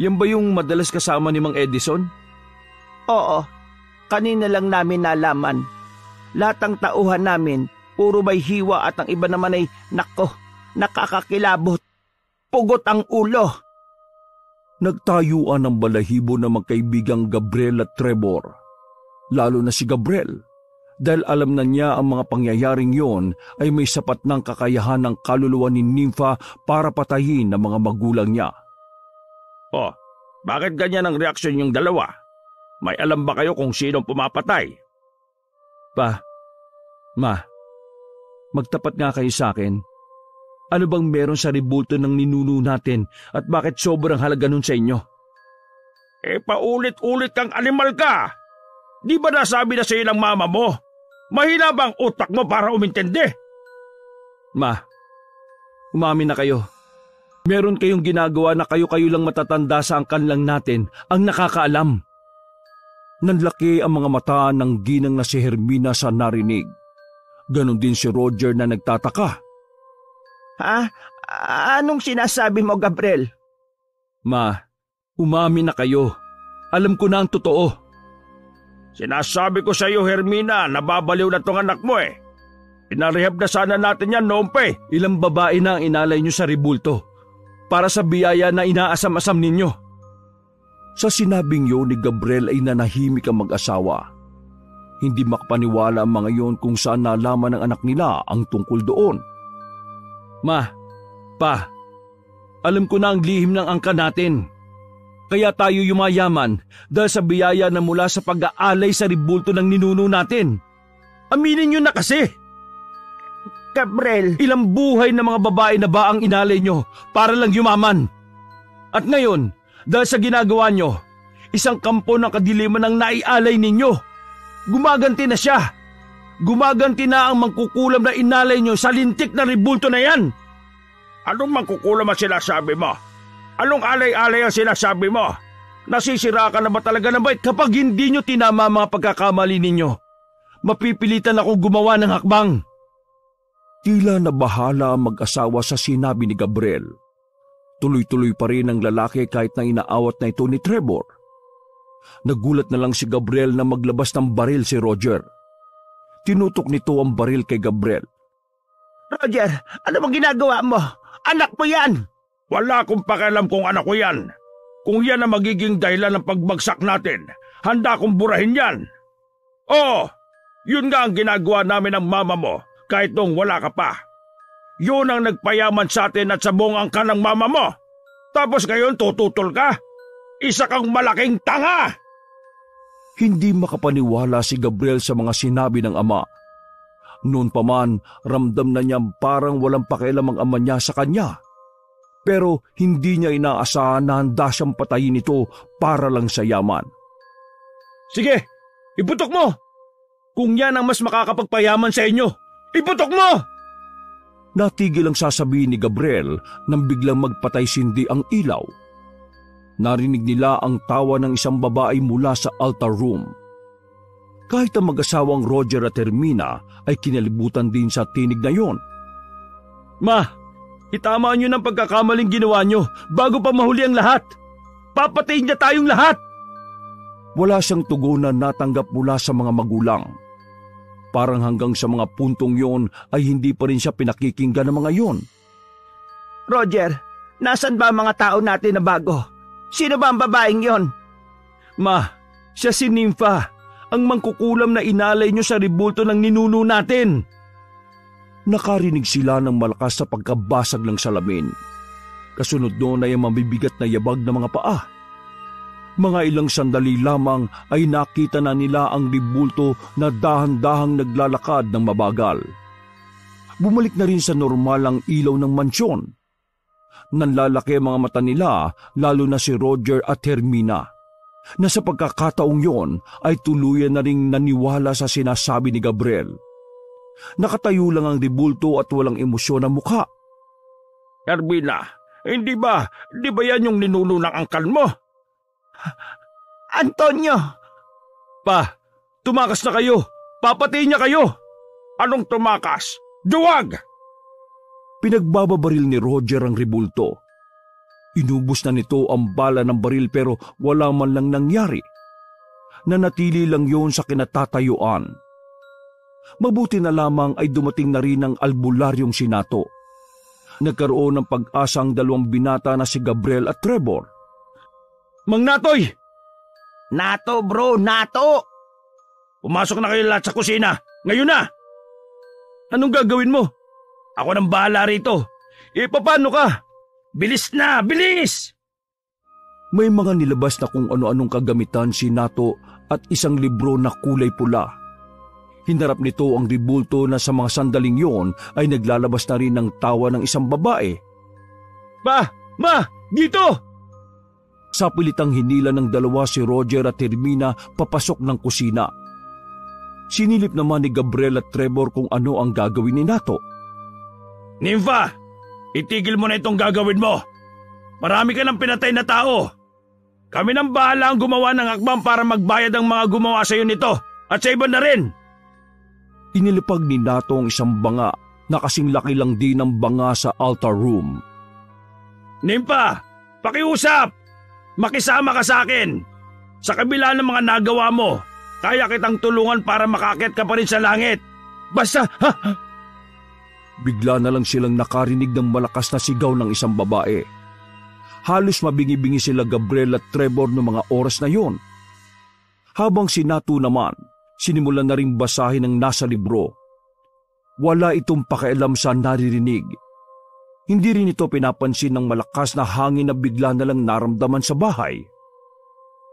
Yan ba yung madalas kasama ni Mang Edison? Oo, kanina lang namin nalaman. Lahat ng tauhan namin, puro may hiwa at ang iba naman ay, nakakakilabot. Pugot ang ulo. Nagtayuan ang balahibo ng magkaibigang Gabriel at Trevor. Lalo na si Gabriel, dahil alam na niya ang mga pangyayaring yon ay may sapat ng kakayahan ng kaluluwa ni Nympha para patayin ang mga magulang niya. Oh, bakit ganyan ang reaksyon yung dalawa? May alam ba kayo kung sinong pumapatay? Ma, magtapat nga kayo sa akin. Ano bang meron sa ribulto ng ninuno natin at bakit sobrang halaga nun sa inyo? Paulit-ulit kang animal ka! Di ba nasabi na sa iyo ng mama mo? Mahina ba ang utak mo para umintindi? Ma, umamin na kayo. Meron kayong ginagawa na kayo-kayo lang matatanda sa angkan lang natin ang nakakaalam. Nanlaki ang mga mata ng ginang na si Hermina sa narinig. Ganon din si Roger na nagtataka. Ha? Anong sinasabi mo, Gabriel? Ma, umamin na kayo. Alam ko na ang totoo. Sinasabi ko sa iyo, Hermina, nababaliw na tong anak mo eh. Pinarehab na sana natin yan noon pa eh. Ilang babae na ang inalay nyo sa ribulto para sa biyaya na inaasam-asam ninyo. Sa sinabing yun ni Gabriel ay nanahimik ang mag-asawa. Hindi makapaniwala ang mga yon kung saan nalaman ng anak nila ang tungkol doon. Ma, Pa, alam ko na ang lihim ng angka natin. Kaya tayo yumayaman dahil sa biyaya na mula sa pag-aalay sa ribulto ng ninuno natin. Aminin nyo na kasi. Gabriel, ilang buhay ng mga babae na ba ang inalay nyo para lang yumaman? At ngayon, dahil sa ginagawa nyo, isang kampo ng kadiliman ang naialay ninyo. Gumaganti na siya. Gumaganti na ang mangkukulam na inalay nyo sa lintik na ribulto na yan. Anong mangkukulam ang sinasabi mo? Anong alay-alay ang sinasabi mo? Nasisira ka na ba talaga ng bait? Kapag hindi nyo tinama mga pagkakamali ninyo, mapipilitan akong gumawa ng hakbang. Tila nabahala ang mag-asawa sa sinabi ni Gabriel. Tuloy-tuloy pa rin ang lalaki kahit na inaawat na ito ni Trevor. Nagulat na lang si Gabriel na maglabas ng baril si Roger. Tinutok nito ang baril kay Gabriel. Roger, ano bang ginagawa mo? Anak mo yan! Wala akong pakialam kung anak ko yan. Kung yan ang magiging dahilan ng pagbagsak natin, handa kong burahin yan. Oo, yun nga ang ginagawa namin ng mama mo kahit nung wala ka pa. Yun ang nagpayaman sa atin at sa buong angkan ng mama mo. Tapos ngayon tututol ka? Isa kang malaking tanga! Hindi makapaniwala si Gabriel sa mga sinabi ng ama. Noon pa man, ramdam na niya parang walang pakialam ang ama niya sa kanya. Pero hindi niya inaasahan na handa siyang patayin ito para lang sa yaman. Sige, iputok mo! Kung yan ang mas makakapagpayaman sa inyo, iputok mo! Natigil ang sasabihin ni Gabriel nang biglang magpatay-sindi ang ilaw. Narinig nila ang tawa ng isang babae mula sa altar room. Kahit ang mag-asawang Roger at Hermina ay kinalibutan din sa tinig na yon. Ma, itama nyo ng pagkakamaling ginawa nyo bago pa mahuli ang lahat. Papatayin niya tayong lahat! Wala siyang tugon na natanggap mula sa mga magulang. Parang hanggang sa mga puntong yon ay hindi pa rin siya pinakikinggan ng mga yon. Roger, nasan ba ang mga tao natin na bago? Sino ba ang babaeng yon? Ma, siya si Nympha, ang mangkukulam na inalay nyo sa ribulto ng ninuno natin. Nakarinig sila ng malakas sa pagkabasag ng salamin. Kasunod doon ay ang mabibigat na yabag ng mga paa. Mga ilang sandali lamang ay nakita na nila ang ribulto na dahan-dahang naglalakad ng mabagal. Bumalik na rin sa normal ang ilaw ng mansyon. Nanlalaki ang mga mata nila, lalo na si Roger at Hermina, na sa pagkakataong yon ay tuluyan na ring naniwala sa sinasabi ni Gabriel. Nakatayo lang ang ribulto at walang emosyon ang mukha. Hermina, hindi ba yan yung ninuno ng angkan mo? Antonio! Pa, tumakas na kayo! Papatayin niya kayo! Anong tumakas? Duwag! Pinagbababaril ni Roger ang ribulto. Inubos na nito ang bala ng baril pero wala man lang nangyari. Nanatili lang yon sa kinatatayuan. Mabuti na lamang ay dumating na rin ang albularyong si Nato. Nagkaroon ng pag-asa ang dalawang binata na si Gabriel at Trevor. Mang Natoy! Nato bro, Nato! Pumasok na kayo lahat sa kusina! Ngayon na! Anong gagawin mo? Ako nang bahala rito. Paano ka? Bilis na! Bilis! May mga nilabas na kung ano-anong kagamitan si Nato at isang libro na kulay pula. Hinarap nito ang ribulto na sa mga sandaling yon ay naglalabas na rin ng tawa ng isang babae. Pa! Ma! Dito! Sa pilitang hinila ng dalawa si Roger at Hermina papasok ng kusina. Sinilip naman ni Gabriel at Trevor kung ano ang gagawin ni Nato. Nympha! Itigil mo na itong gagawin mo! Marami ka ng pinatay na tao! Kami nang bahala ang gumawa ng akbang para magbayad ang mga gumawa sa iyo nito at sa iba na rin! Inilipag ni Nato ang isang banga na kasing laki lang din ng banga sa altar room. Nympha! Pakiusap! Makisama ka sa akin! Sa kabila ng mga nagawa mo, kaya kitang tulungan para makaakyat ka pa rin sa langit! Basta... Bigla na lang silang nakarinig ng malakas na sigaw ng isang babae. Halos mabingi-bingi sila Gabriel at Trevor noong mga oras na yon. Habang si Nato naman, sinimulan na ring basahin ang nasa libro. Wala itong pakialam sa naririnig. Hindi rin ito pinapansin ng malakas na hangin na bigla na lang naramdaman sa bahay.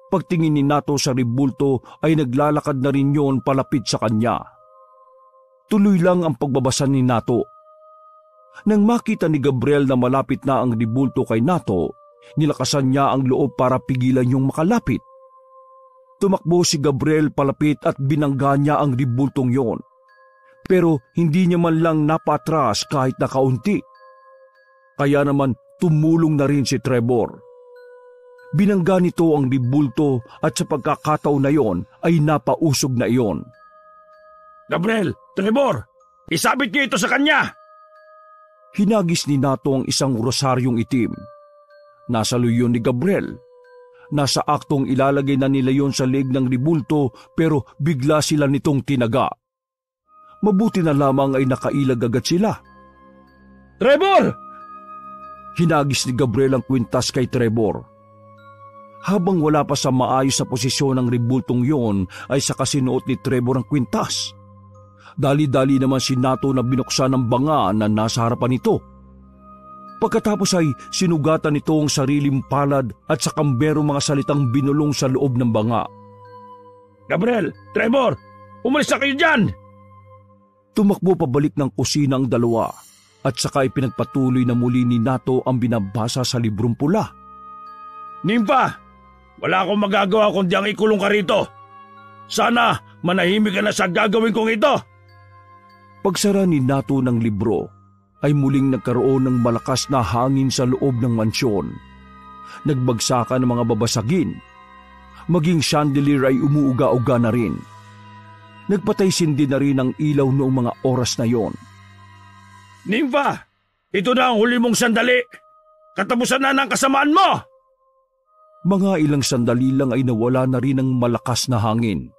Pagtingin ni Nato sa ribulto ay naglalakad na rin yon palapit sa kanya. Tuloy lang ang pagbabasa ni Nato. Nang makita ni Gabriel na malapit na ang ribulto kay Nato, nilakasan niya ang loob para pigilan yung makalapit. Tumakbo si Gabriel palapit at binangga niya ang ribultong yon. Pero hindi niya man lang napatras kahit na kaunti. Kaya naman tumulong na rin si Trevor. Binangga nito ang ribulto at sa pagkakataon na yon ay napausog na iyon. Gabriel! Trevor! Isabit niyo ito sa kanya! Hinagis ni Nato ang isang rosaryong itim. Nasa luyon ni Gabriel. Nasa aktong ilalagay na nila yon sa leeg ng ribulto pero bigla sila nitong tinaga. Mabuti na lamang ay nakailag agad sila. Trevor! Hinagis ni Gabriel ang kwintas kay Trevor. Habang wala pa sa maayos na posisyon ng rebultong yon ay saka sinuot ni Trevor ang kwintas. Dali-dali naman si Nato na binuksan ang banga na nasa harapan nito. Pagkatapos ay sinugatan nito ang sariling palad at sa kambero mga salitang binulong sa loob ng banga. Gabriel, Trevor, umalis na kayo dyan! Tumakbo pabalik ng kusina ang dalawa at saka ipinagpatuloy na muli ni Nato ang binabasa sa librong pula. Nimpa, wala akong magagawa kundi ang ikulong ka rito. Sana manahimik ka na sa gagawin kong ito. Pagsara ni Nato ng libro, ay muling nagkaroon ng malakas na hangin sa loob ng mansyon. Nagbagsakan ng mga babasagin. Maging chandelier ay umuuga-uga na rin. Nagpatay-sindi na rin ang ilaw noong mga oras na yon. Nimpa, ito na ang huli mong sandali. Katapusan na ng kasamaan mo! Mga ilang sandali lang ay nawala na rin ang malakas na hangin.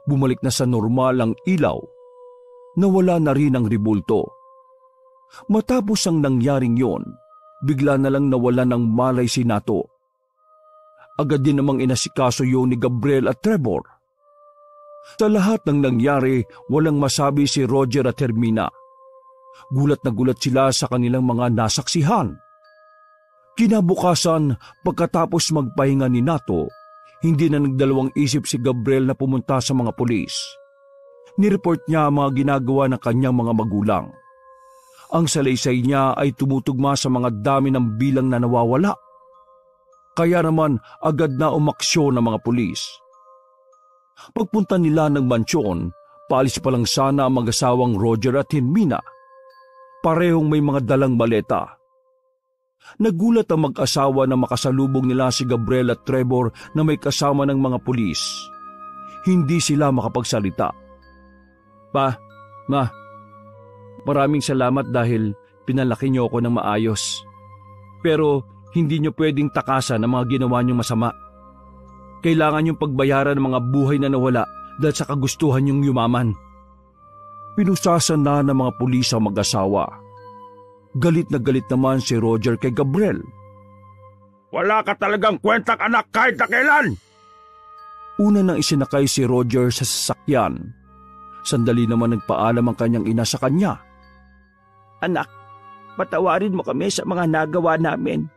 Bumalik na sa normal ang ilaw. Nawala na rin ang rebulto. Matapos ang nangyaring yon, bigla na lang nawala ng malay si Nato. Agad din namang inasikaso yon ni Gabriel at Trevor. Sa lahat ng nangyari, walang masabi si Roger at Hermina. Gulat na gulat sila sa kanilang mga nasaksihan. Kinabukasan, pagkatapos magpahinga ni Nato, hindi na nagdalawang isip si Gabriel na pumunta sa mga pulis. Nireport niya ang mga ginagawa ng kanyang mga magulang. Ang salaysay niya ay tumutugma sa mga dami ng bilang na nawawala. Kaya naman agad na umaksyon ng mga pulis. Pagpunta nila ng mansyon, paalis pa lang sana ang mag-asawang Roger at Hermina. Parehong may mga dalang maleta. Nagulat ang mag-asawa na makasalubong nila si Gabriel at Trevor na may kasama ng mga pulis. Hindi sila makapagsalita. Pa, Ma, maraming salamat dahil pinalaki niyo ako ng maayos. Pero hindi niyo pwedeng takasan ang mga ginawa niyong masama. Kailangan niyong pagbayaran ng mga buhay na nawala dahil sa kagustuhan niyong yumaman. Pinusasan na ng mga pulis ang mag-asawa. Galit na galit naman si Roger kay Gabriel. Wala ka talagang kwentang anak kahit na kailan! Una nang isinakay si Roger sa sasakyan. Sandali naman nagpaalam ang kanyang ina sa kanya. Anak, patawarin mo kami sa mga nagawa namin.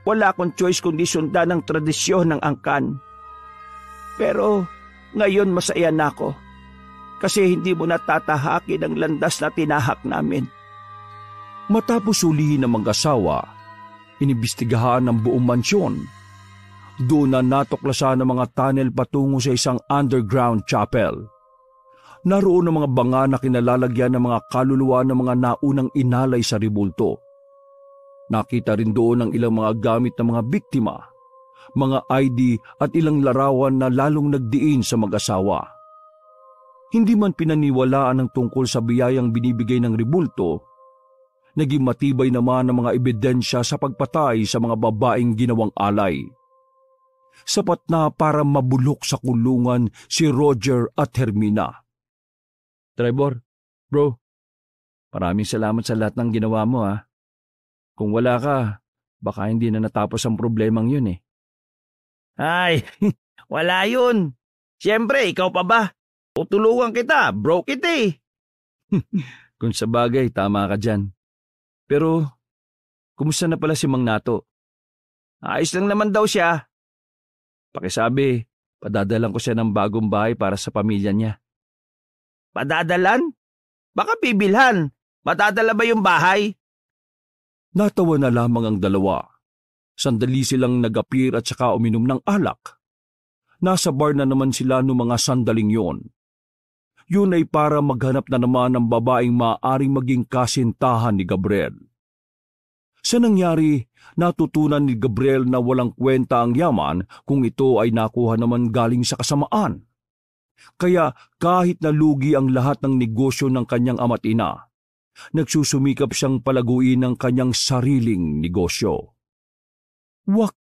Wala akong choice kundi sundan ang tradisyon ng angkan. Pero ngayon masaya na ako kasi hindi mo natatahakin ang landas na tinahak namin. Matapos hulihin ng mag-asawa, inibistigahan ng buong mansyon. Doon na natuklasan ng mga tunnel patungo sa isang underground chapel. Naroon ang mga banga na kinalalagyan ng mga kaluluwa ng mga naunang inalay sa rebulto. Nakita rin doon ang ilang mga gamit ng mga biktima, mga ID at ilang larawan na lalong nagdiin sa mag-asawa. Hindi man pinaniwalaan ang tungkol sa biyayang binibigay ng rebulto, naging matibay naman ang mga ebidensya sa pagpatay sa mga babaeng ginawang alay. Sapat na para mabulok sa kulungan si Roger at Hermina. Trevor, bro, maraming salamat sa lahat ng ginawa mo ha. Kung wala ka, baka hindi na natapos ang problemang yun eh. Ay, wala yun. Siyempre, ikaw pa ba? Tutulungan kita, bro kita eh. Kung sa bagay, tama ka dyan. Pero, kumusta na pala si Mang Nato? Ayos lang naman daw siya. Pakisabi, padadalan ko siya ng bagong bahay para sa pamilya niya. Padadalan? Baka bibilhan. Matadala ba yung bahay? Natawa na lamang ang dalawa. Sandali silang nag-appear at saka uminom ng alak. Nasa bar na naman sila noong mga sandaling yon. Yun ay para maghanap na naman ng babaeng maaaring maging kasintahan ni Gabriel. Sa nangyari, natutunan ni Gabriel na walang kwenta ang yaman kung ito ay nakuha naman galing sa kasamaan. Kaya kahit nalugi ang lahat ng negosyo ng kanyang ama't ina, nagsusumikap siyang palaguin ang kanyang sariling negosyo. Wakas!